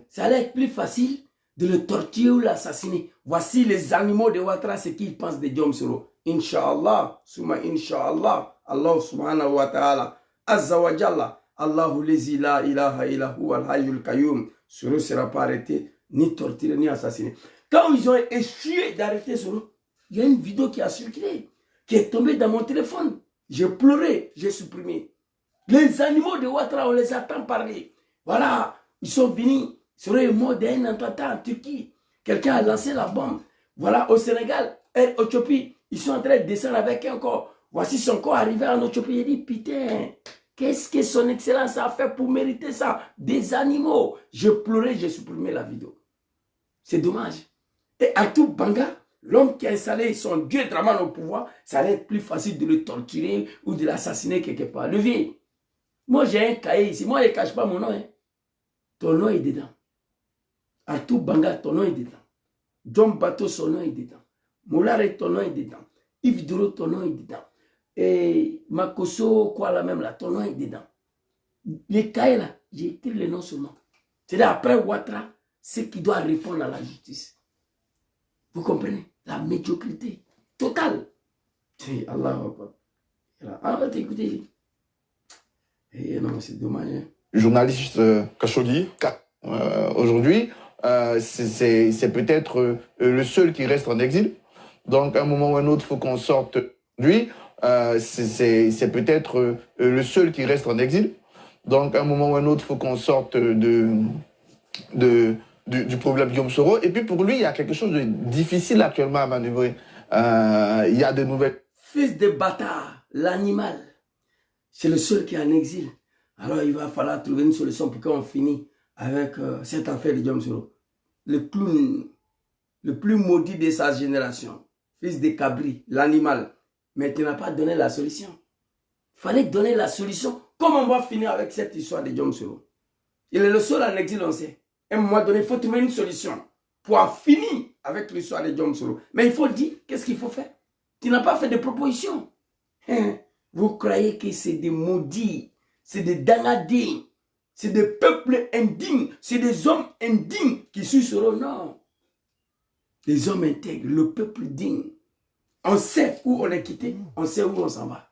ça allait être plus facile de le torturer ou l'assassiner. Voici les animaux de Ouattara, ce qu'ils pensent de Diom Soro. Inch'Allah, summa Inch'Allah, Allah subhanahu wa ta'ala, azza wa jalla, Allahu lezi la ilaha illahu al-hayyul qayyum. Soro ne sera pas arrêté, ni torturé, ni assassiné. Quand ils ont essayé d'arrêter Soro, il y a une vidéo qui a circulé, qui est tombée dans mon téléphone. J'ai pleuré, j'ai supprimé. Les animaux de Ouattara, on les attend parler. Voilà, ils sont venus. Soro est mort d'un attentat en Turquie. Quelqu'un a lancé la bombe. Voilà, au Sénégal, en Éthiopie, ils sont en train de descendre avec un corps. Voici son corps arrivé en Éthiopie. Il dit, putain, qu'est-ce que son excellence a fait pour mériter ça? Des animaux. Je pleurais, j'ai supprimé la vidéo. C'est dommage. Et Arthur Banga, l'homme qui a installé son dieu Draman au pouvoir, ça allait être plus facile de le torturer ou de l'assassiner quelque part. Le vieux, moi j'ai un cahier ici. Moi je ne cache pas mon nom. Hein. Ton nom est dedans. Arthur Banga, ton nom est dedans. John Bato, son nom est dedans. Moulare, ton nom est dedans. Yves Duro, ton nom est dedans. Et Makoso, quoi là même là, ton nom est dedans. Les cahiers là, j'ai écrit les noms seulement. C'est-à-dire après Ouattara, c'est qui doit répondre à la justice. Vous comprenez? La médiocrité totale. Allah arrête d'écouter. Non, c'est dommage. Hein. Journaliste Khashoggi, aujourd'hui, c'est peut-être le seul qui reste en exil. Donc, à un moment ou à un autre, il faut qu'on sorte de lui. C'est peut-être le seul qui reste en exil. Donc, à un moment ou à un autre, il faut qu'on sorte du problème Guillaume Soro. Et puis, pour lui, il y a quelque chose de difficile actuellement à manœuvrer. Il y a de nouvelles... Fils de bâtard, l'animal, c'est le seul qui est en exil. Alors, il va falloir trouver une solution pour qu'on finisse avec cette affaire de Guillaume Soro. Le clown, le plus maudit de sa génération. Fils de cabri, l'animal. Mais tu n'as pas donné la solution. Il fallait donner la solution. Comment on va finir avec cette histoire de Guillaume Soro? Il est le seul en exil, on sait. À un moment donné, il faut trouver une solution pour en finir avec l'histoire de Guillaume Soro. Mais il faut dire, qu'est-ce qu'il faut faire? Tu n'as pas fait de proposition. Vous croyez que c'est des maudits, c'est des danadins, c'est des peuples indignes, c'est des hommes indignes qui suivent Soro? Non. Les hommes intègres, le peuple digne. On sait où on est quitté, on sait où on s'en va.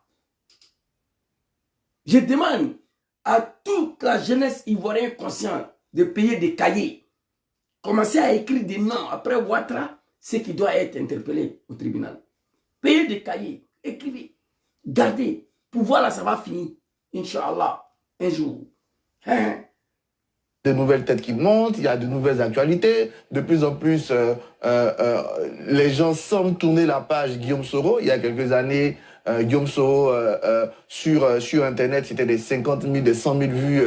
Je demande à toute la jeunesse ivoirienne consciente de payer des cahiers. Commencez à écrire des noms après Ouattara, ce qui doit être interpellé au tribunal. Payez des cahiers, écrivez, gardez. Pour voir là, ça va finir. Inch'Allah, un jour. De nouvelles têtes qui montent, il y a de nouvelles actualités. De plus en plus, les gens semblent tourner la page Guillaume Soro. Il y a quelques années, Guillaume Soro sur Internet, c'était des 50 000, des 100 000 vues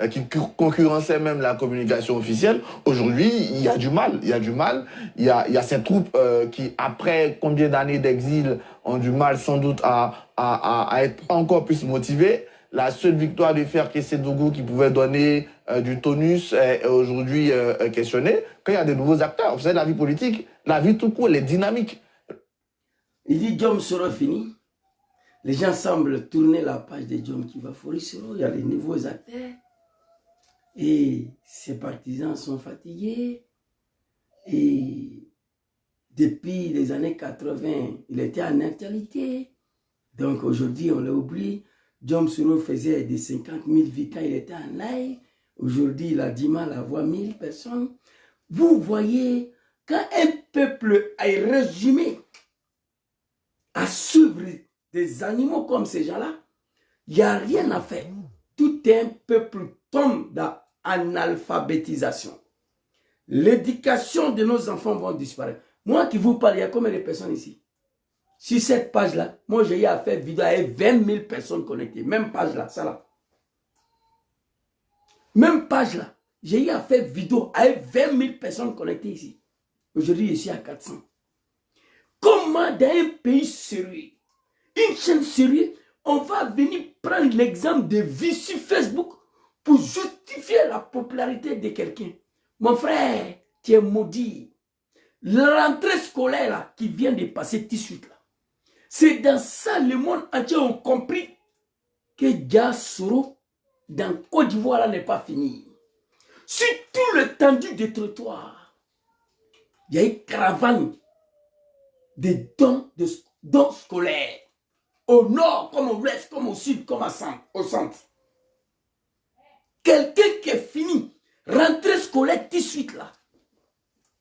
qui concurrençaient même la communication officielle. Aujourd'hui, il y a du mal. Il y a du mal. Il y a ces troupes qui, après combien d'années d'exil, ont du mal sans doute à être encore plus motivées. La seule victoire de Fer Kessédougou qui pouvait donner du tonus est aujourd'hui questionnée. Quand il y a de nouveaux acteurs, vous savez, la vie politique, la vie tout court, elle est dynamique. Il dit Guillaume Soro fini. Les gens semblent tourner la page de Djom Kiba Forisoro. Il y a les nouveaux acteurs. Et ses partisans sont fatigués. Et depuis les années 80, il était en actualité. Donc aujourd'hui, on l'a oublié. Djom Soro faisait des 50 000 vies quand il était en live. Aujourd'hui, il a du mal à voir 1000 personnes. Vous voyez, quand un peuple est résumé à suivre des animaux comme ces gens-là, il n'y a rien à faire. Tout un peuple tombe dans l'analphabétisation. L'éducation de nos enfants va disparaître. Moi qui vous parle, il y a combien de personnes ici? Sur cette page-là, moi j'ai eu à faire vidéo avec 20 000 personnes connectées. Même page-là, ça là. Même page-là, j'ai eu à faire vidéo avec 20 000 personnes connectées ici. Aujourd'hui, je suis à 400. Comment dans un pays sérieux, une chaîne sérieuse, on va venir prendre l'exemple de vie sur Facebook pour justifier la popularité de quelqu'un? Mon frère, tu es maudit. La rentrée scolaire là, qui vient de passer tout de suite là, c'est dans ça le monde entier a compris que Dja Soro dans Côte d'Ivoire n'est pas fini. Sur tout l'étendue des trottoirs, il y a une caravane de dons scolaires. Au nord, comme au ouest, comme au sud, comme au centre. Quelqu'un qui est fini, rentrée scolaire tout de suite là.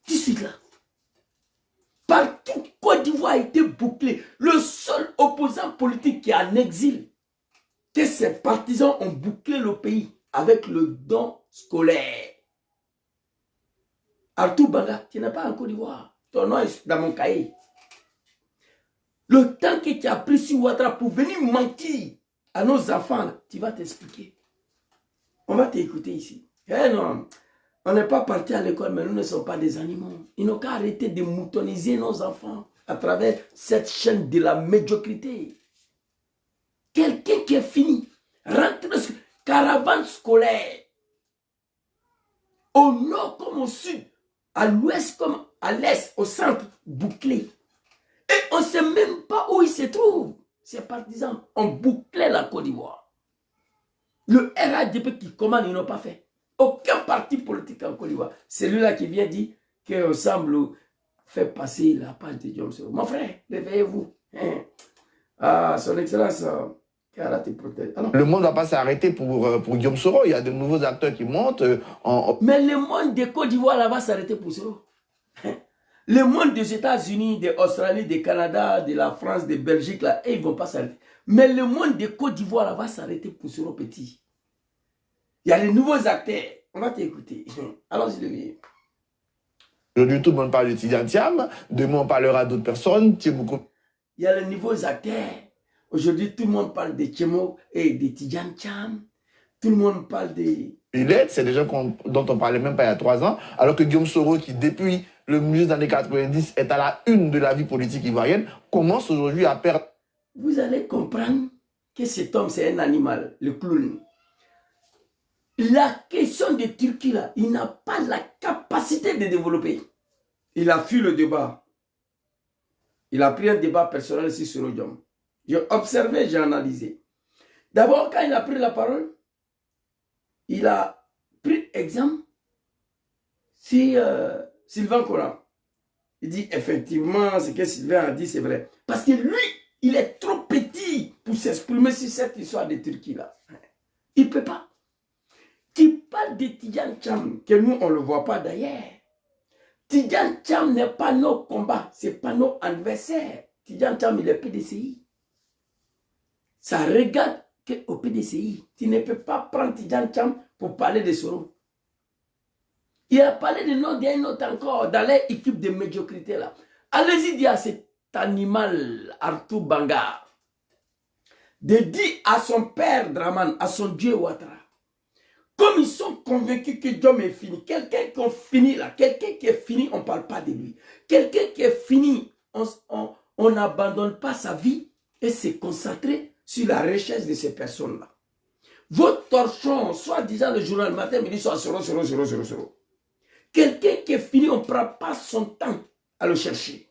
Tout de suite là. Partout, Côte d'Ivoire a été bouclé. Le seul opposant politique qui est en exil, que ses partisans ont bouclé le pays avec le don scolaire. Arthur Banga, tu n'es pas en Côte d'Ivoire. Ton nom est dans mon cahier. Le temps que tu as pris sur Ouattara pour venir mentir à nos enfants, là, tu vas t'expliquer. On va t'écouter ici. Eh non, on n'est pas parti à l'école, mais nous ne sommes pas des animaux. Ils n'ont qu'à arrêter de moutoniser nos enfants à travers cette chaîne de la médiocrité. Quelqu'un qui est fini, rentre dans ce caravane scolaire, au nord comme au sud, à l'ouest comme à l'est, au centre, bouclé. Et on ne sait même pas où il se trouve. Ces partisans ont bouclé la Côte d'Ivoire. Le RADP qui commande, ils n'ont pas fait. Aucun parti politique en Côte d'Ivoire. C'est lui-là qui vient dire qu'on semble faire passer la page de Djom Soro. Mon frère, réveillez-vous. Hein? Ah, son excellence, qu'Allah te protège. Alors, le monde ne va pas s'arrêter pour Djom Soro. Il y a de nouveaux acteurs qui montent. mais le monde de Côte d'Ivoire là va s'arrêter pour Soro. Le monde des États-Unis, de l'Australie, du Canada, de la France, de Belgique, là, ils ne vont pas s'arrêter. Mais le monde de Côte d'Ivoire là va s'arrêter pour Soro Petit. Il y a les nouveaux acteurs. On va t'écouter. Allons-y, le vieux. Aujourd'hui, tout le monde parle de Tidjane Thiam. Demain, on parlera d'autres personnes. Il y a les nouveaux acteurs. Aujourd'hui, tout le monde parle de Tchemo et de Tidjane Thiam. Tout le monde parle de... C'est des gens dont on ne parlait même pas il y a 3 ans. Alors que Djom Soro, qui depuis le milieu des années 90 est à la une de la vie politique ivoirienne, commence aujourd'hui à perdre. Vous allez comprendre que cet homme, c'est un animal, le clown. La question de Turquie, là, il n'a pas la capacité de développer. Il a fui le débat. Il a pris un débat personnel ici sur Djom. J'ai observé, j'ai analysé. D'abord, quand il a pris la parole, il a pris exemple si Sylvain Coran. Il dit effectivement, ce que Sylvain a dit, c'est vrai. Parce que lui, il est trop petit pour s'exprimer sur cette histoire de Turquie là. Il ne peut pas. Qui parle de Tidjane Thiam, que nous, on ne le voit pas d'ailleurs. Tidjane Thiam n'est pas nos combats, ce n'est pas nos adversaires. Tidjane Thiam, il est PDCI. Ça regarde qu'au PDCI. Tu ne peux pas prendre Tidjane Thiam pour parler de Soro. Il a parlé de nom d'un autre encore, dans l'équipe de médiocrité là. Allez-y dire à cet animal, Arthur Banga, de dire à son père Draman, à son dieu Ouattara, comme ils sont convaincus que Djom est fini, quelqu'un qui est fini là, quelqu'un qui est fini, on ne parle pas de lui. Quelqu'un qui est fini, on n'abandonne pas sa vie et se concentrer sur la recherche de ces personnes-là. Votre torchon, soit disant le journal matin, midi, soit Soro. Quelqu'un qui est fini, on ne prend pas son temps à le chercher.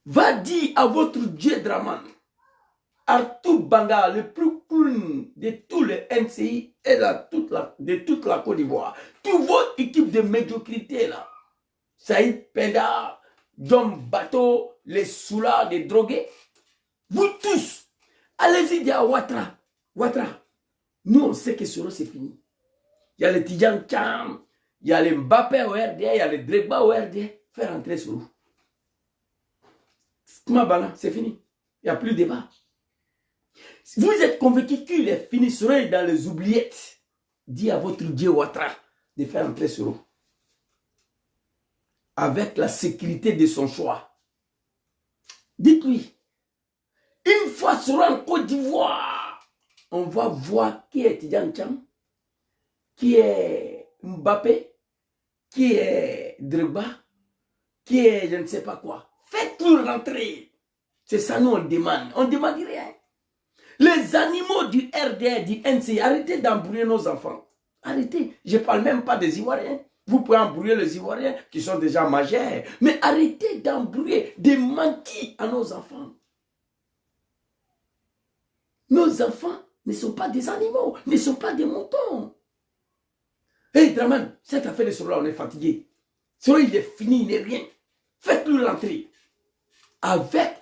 Va dire à votre Dieu Draman, Arthur Banga, le plus clown de tous les NCI et de toute la Côte d'Ivoire. Toute votre équipe de médiocrité là. Saïd Penda, John Bateau, les soulards, les drogués. Vous tous, allez-y dire à Ouattara. Ouattara, nous on sait que Soro c'est fini. Il y a les Tidjane Cham, il y a les Mbappé au RDA, il y a les Dregba au RDA. Faire entrer Soro. C'est fini. Il n'y a plus de débat. Vous êtes convaincu qu'il est fini, Soro est dans les oubliettes. Dis à votre Dieu Ouattara de faire entrer Soro. Avec la sécurité de son choix. Dites-lui, une fois Soro en Côte d'Ivoire, on va voir qui est Tidjane Cham, qui est Mbappé, qui est Drogba, qui est je ne sais pas quoi. Faites-le rentrer. C'est ça nous on demande. On ne demande rien. Les animaux du RDA, du NCI, arrêtez d'embrouiller nos enfants. Arrêtez. Je ne parle même pas des Ivoiriens. Vous pouvez embrouiller les Ivoiriens qui sont déjà majeurs. Mais arrêtez d'embrouiller, de mentir à nos enfants. Nos enfants ne sont pas des animaux, ne sont pas des moutons. Hé, Draman, cette affaire de Soro, on est fatigué. Soro, il est fini, il n'est rien. Faites-le rentrer. Avec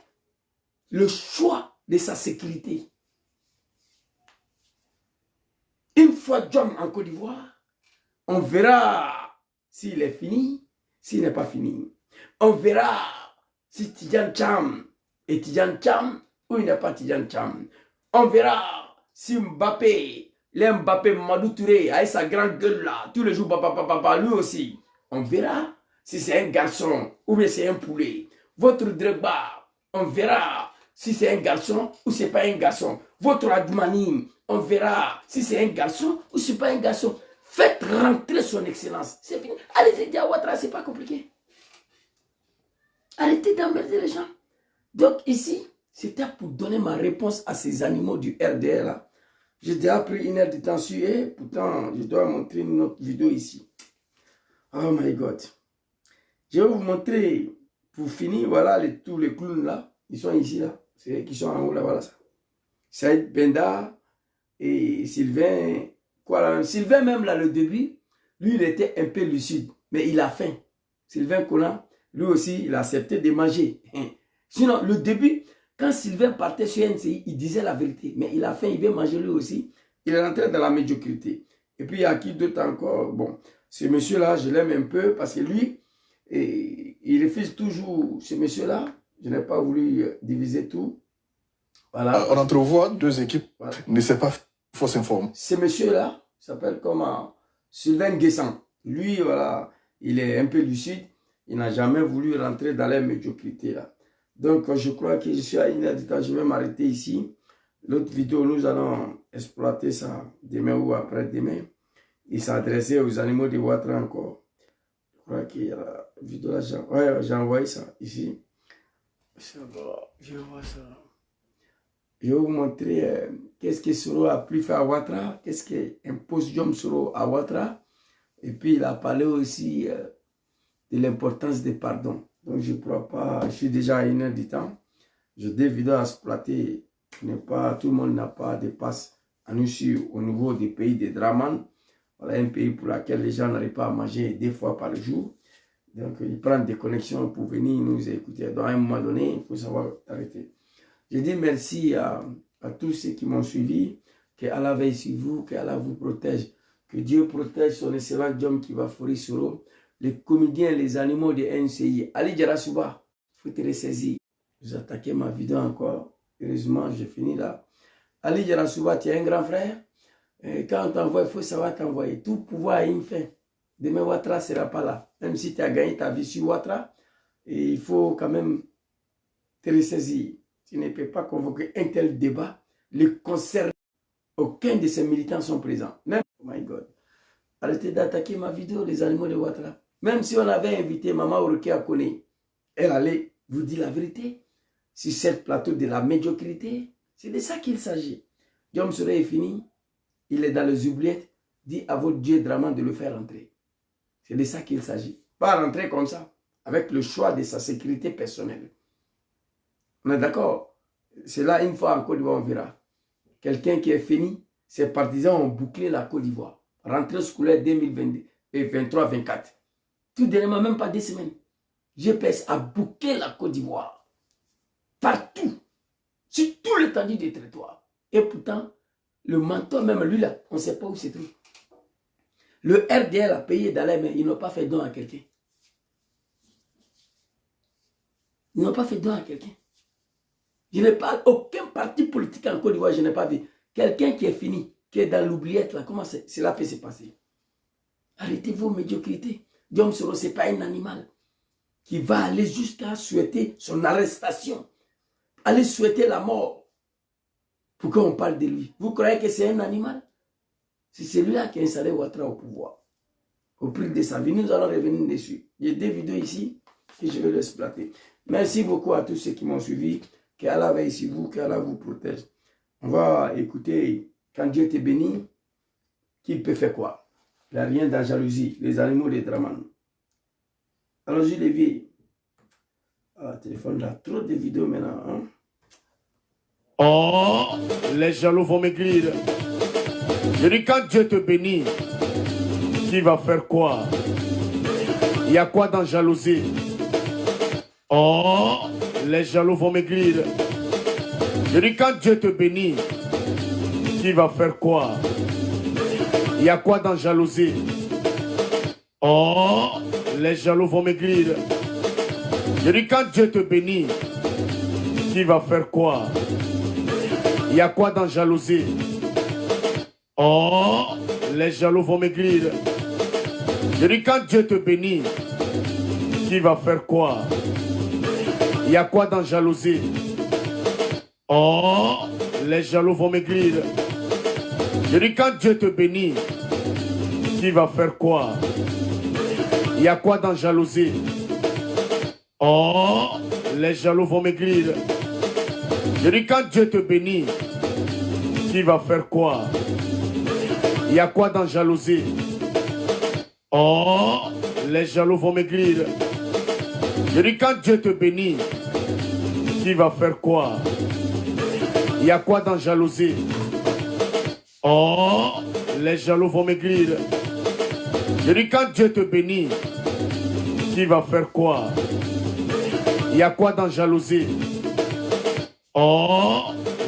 le choix de sa sécurité. Une fois John en Côte d'Ivoire, on verra s'il est fini, s'il n'est pas fini. On verra si Tidjane Cham est Tidjane Cham ou il n'est pas Tidjane Cham. On verra si Mbappé, l'Mbappé Madou Touré, avec sa grande gueule là, tous les jours, lui aussi. On verra si c'est un garçon ou bien c'est un poulet. Votre Drogba, on verra si c'est un garçon ou c'est pas un garçon. Votre Admani, on verra si c'est un garçon ou c'est pas un garçon. Faites rentrer son excellence. C'est fini. Allez-y dire à Ouattara, c'est pas compliqué. Arrêtez d'emmerder les gens. Donc ici, c'était pour donner ma réponse à ces animaux du RDR là. J'ai déjà pris 1 heure de temps sur eux. Pourtant, je dois montrer une autre vidéo ici. Oh my God. Je vais vous montrer, pour finir, voilà tous les clowns là. Ils sont ici là. C'est qui sont en haut là, voilà ça. Saïd Penda et Sylvain. Quoi là, Sylvain même là, le début, lui il était un peu lucide. Mais il a faim. Sylvain Conan, lui aussi, il a accepté de manger. Sinon, le début, quand Sylvain partait sur NCI, il disait la vérité. Mais il a faim, il veut manger lui aussi. Il est rentré dans la médiocrité. Et puis, il y a qui d'autre encore? Bon, ce monsieur-là, je l'aime un peu parce que lui, il refuse toujours ce monsieur-là. Je n'ai pas voulu diviser tout. Voilà. On entrevoit 2 équipes. Voilà. Ne sait pas, il faut s'informer. Ce monsieur-là s'appelle comment? Sylvain Guessant. Lui, voilà, il est un peu lucide. Il n'a jamais voulu rentrer dans la médiocrité là. Donc, je crois que je suis à 1 heure de temps. Je vais m'arrêter ici. L'autre vidéo, nous allons exploiter ça demain ou après-demain. Il s'adressait aux animaux de Ouattara encore. Je crois qu'il y a la vidéo là. Ouais, j'ai envoyé ça ici. Ça va, je vois ça. Je vais vous montrer qu'est-ce que Soro a pu faire à Ouattara. Qu'est-ce qu'impose Jom Soro à Ouattara. Et puis, il a parlé aussi de l'importance des pardons. Donc, je ne crois pas, je suis déjà à 1 heure du temps. J'ai des vidéos à exploiter. Tout le monde n'a pas de passe à nous suivre au niveau des pays des Draman. Voilà un pays pour lequel les gens n'arrivent pas à manger 2 fois par jour. Donc, ils prennent des connexions pour venir nous écouter. Donc, à un moment donné, il faut savoir arrêter. Je dis merci à tous ceux qui m'ont suivi. Que Allah veille sur vous, que Allah vous protège. Que Dieu protège son excellent Diom qui va fourrir Soro. Les comédiens, les animaux de NCI. Ali Djarasuba, il faut te ressaisir. Vous attaquez ma vidéo encore. Heureusement, j'ai fini là. Ali Djarasuba, tu es un grand frère. Et quand on t'envoie, il faut savoir t'envoyer. Tout pouvoir a une fin. Demain, Ouattara ne sera pas là. Même si tu as gagné ta vie sur Ouattara, et il faut quand même te ressaisir. Tu ne peux pas convoquer un tel débat. Le concerne. Aucun de ces militants sont présents. Même, oh my God. Arrêtez d'attaquer ma vidéo, les animaux de Ouattara. Même si on avait invité Maman Orokia Kone, elle allait vous dire la vérité sur cette plateau de la médiocrité. C'est de ça qu'il s'agit. Diom Soro est fini. Il est dans les oubliettes. Dis à votre Dieu Draman de le faire entrer. C'est de ça qu'il s'agit. Pas rentrer comme ça, avec le choix de sa sécurité personnelle. On est d'accord? C'est là, une fois en Côte d'Ivoire, on verra. Quelqu'un qui est fini, ses partisans ont bouclé la Côte d'Ivoire. Rentrée scolaire 2022 et 23-24. Tout dernièrement, même pas 2 semaines. GPS a bouclé la Côte d'Ivoire. Partout. Sur tout l'étendue des territoires. Et pourtant, le mentor, même lui là, on ne sait pas où c'est trouve. Le RDL a payé d'aller, mais ils n'ont pas fait don à quelqu'un. Ils n'ont pas fait don à quelqu'un. Je n'ai pas aucun parti politique en Côte d'Ivoire, je n'ai pas vu. Quelqu'un qui est fini, qui est dans l'oubliette, là, comment cela peut se passer? Arrêtez vos médiocrités. Guillaume Soro, ce n'est pas un animal qui va aller jusqu'à souhaiter son arrestation. Aller souhaiter la mort. Pourquoi on parle de lui? Vous croyez que c'est un animal? C'est celui-là qui a installé Ouattara au pouvoir. Au prix de sa vie, nous allons revenir dessus. J'ai 2 vidéos ici et je vais les exploiter. Merci beaucoup à tous ceux qui m'ont suivi. Qu'Allah veille sur vous, qu'Allah vous protège. On va écouter Quand Dieu te bénit, qui peut faire quoi? Il n'y a rien dans la jalousie, les animaux des Draman. Allons-y les vieilles. Ah, téléphone là, trop de vidéos maintenant. Hein? Oh, les jaloux vont maigrir. Je dis quand Dieu te bénit, qui va faire quoi? Il y a quoi dans jalousie? Oh, les jaloux vont maigrir. Je dis quand Dieu te bénit, qui va faire quoi? Il y a quoi dans jalousie? Oh, les jaloux vont maigrir. Je dis quand Dieu te bénit, qui va faire quoi? Il y a quoi dans jalousie? Oh, les jaloux vont maigrir. Je dis quand Dieu te bénit, qui va faire quoi? Il y a quoi dans jalousie? Oh, les jaloux vont maigrir. Je dis quand Dieu te bénit, qui va faire quoi? Il y a quoi dans jalousie? Oh, les jaloux vont maigrir. Je dis quand Dieu te bénit, qui va faire quoi? Il y a quoi dans jalousie? Oh, les jaloux vont maigrir. Je dis quand Dieu te bénit, qui va faire quoi? Il y a quoi dans jalousie? Oh, les jaloux vont maigrir. Je dis quand Dieu te bénit, qui va faire quoi? Il y a quoi dans jalousie? Oh,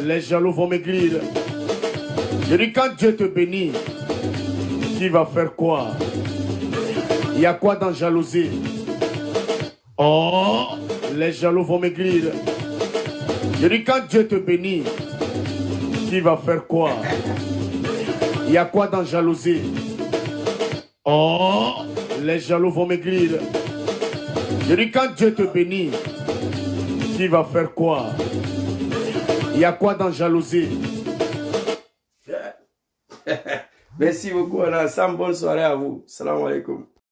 les jaloux vont maigrir. Je dis quand Dieu te bénit, qui va faire quoi? Il y a quoi dans jalousie? Oh, les jaloux vont maigrir. Je dis quand Dieu te bénit, qui va faire quoi? Il y a quoi dans jalousie? Oh, les jaloux vont maigrir. Je dis quand Dieu te bénit, qui va faire quoi? Il y a quoi dans jalousie? Merci beaucoup, Anna Sam. Bonne soirée à vous. Salam alaikum.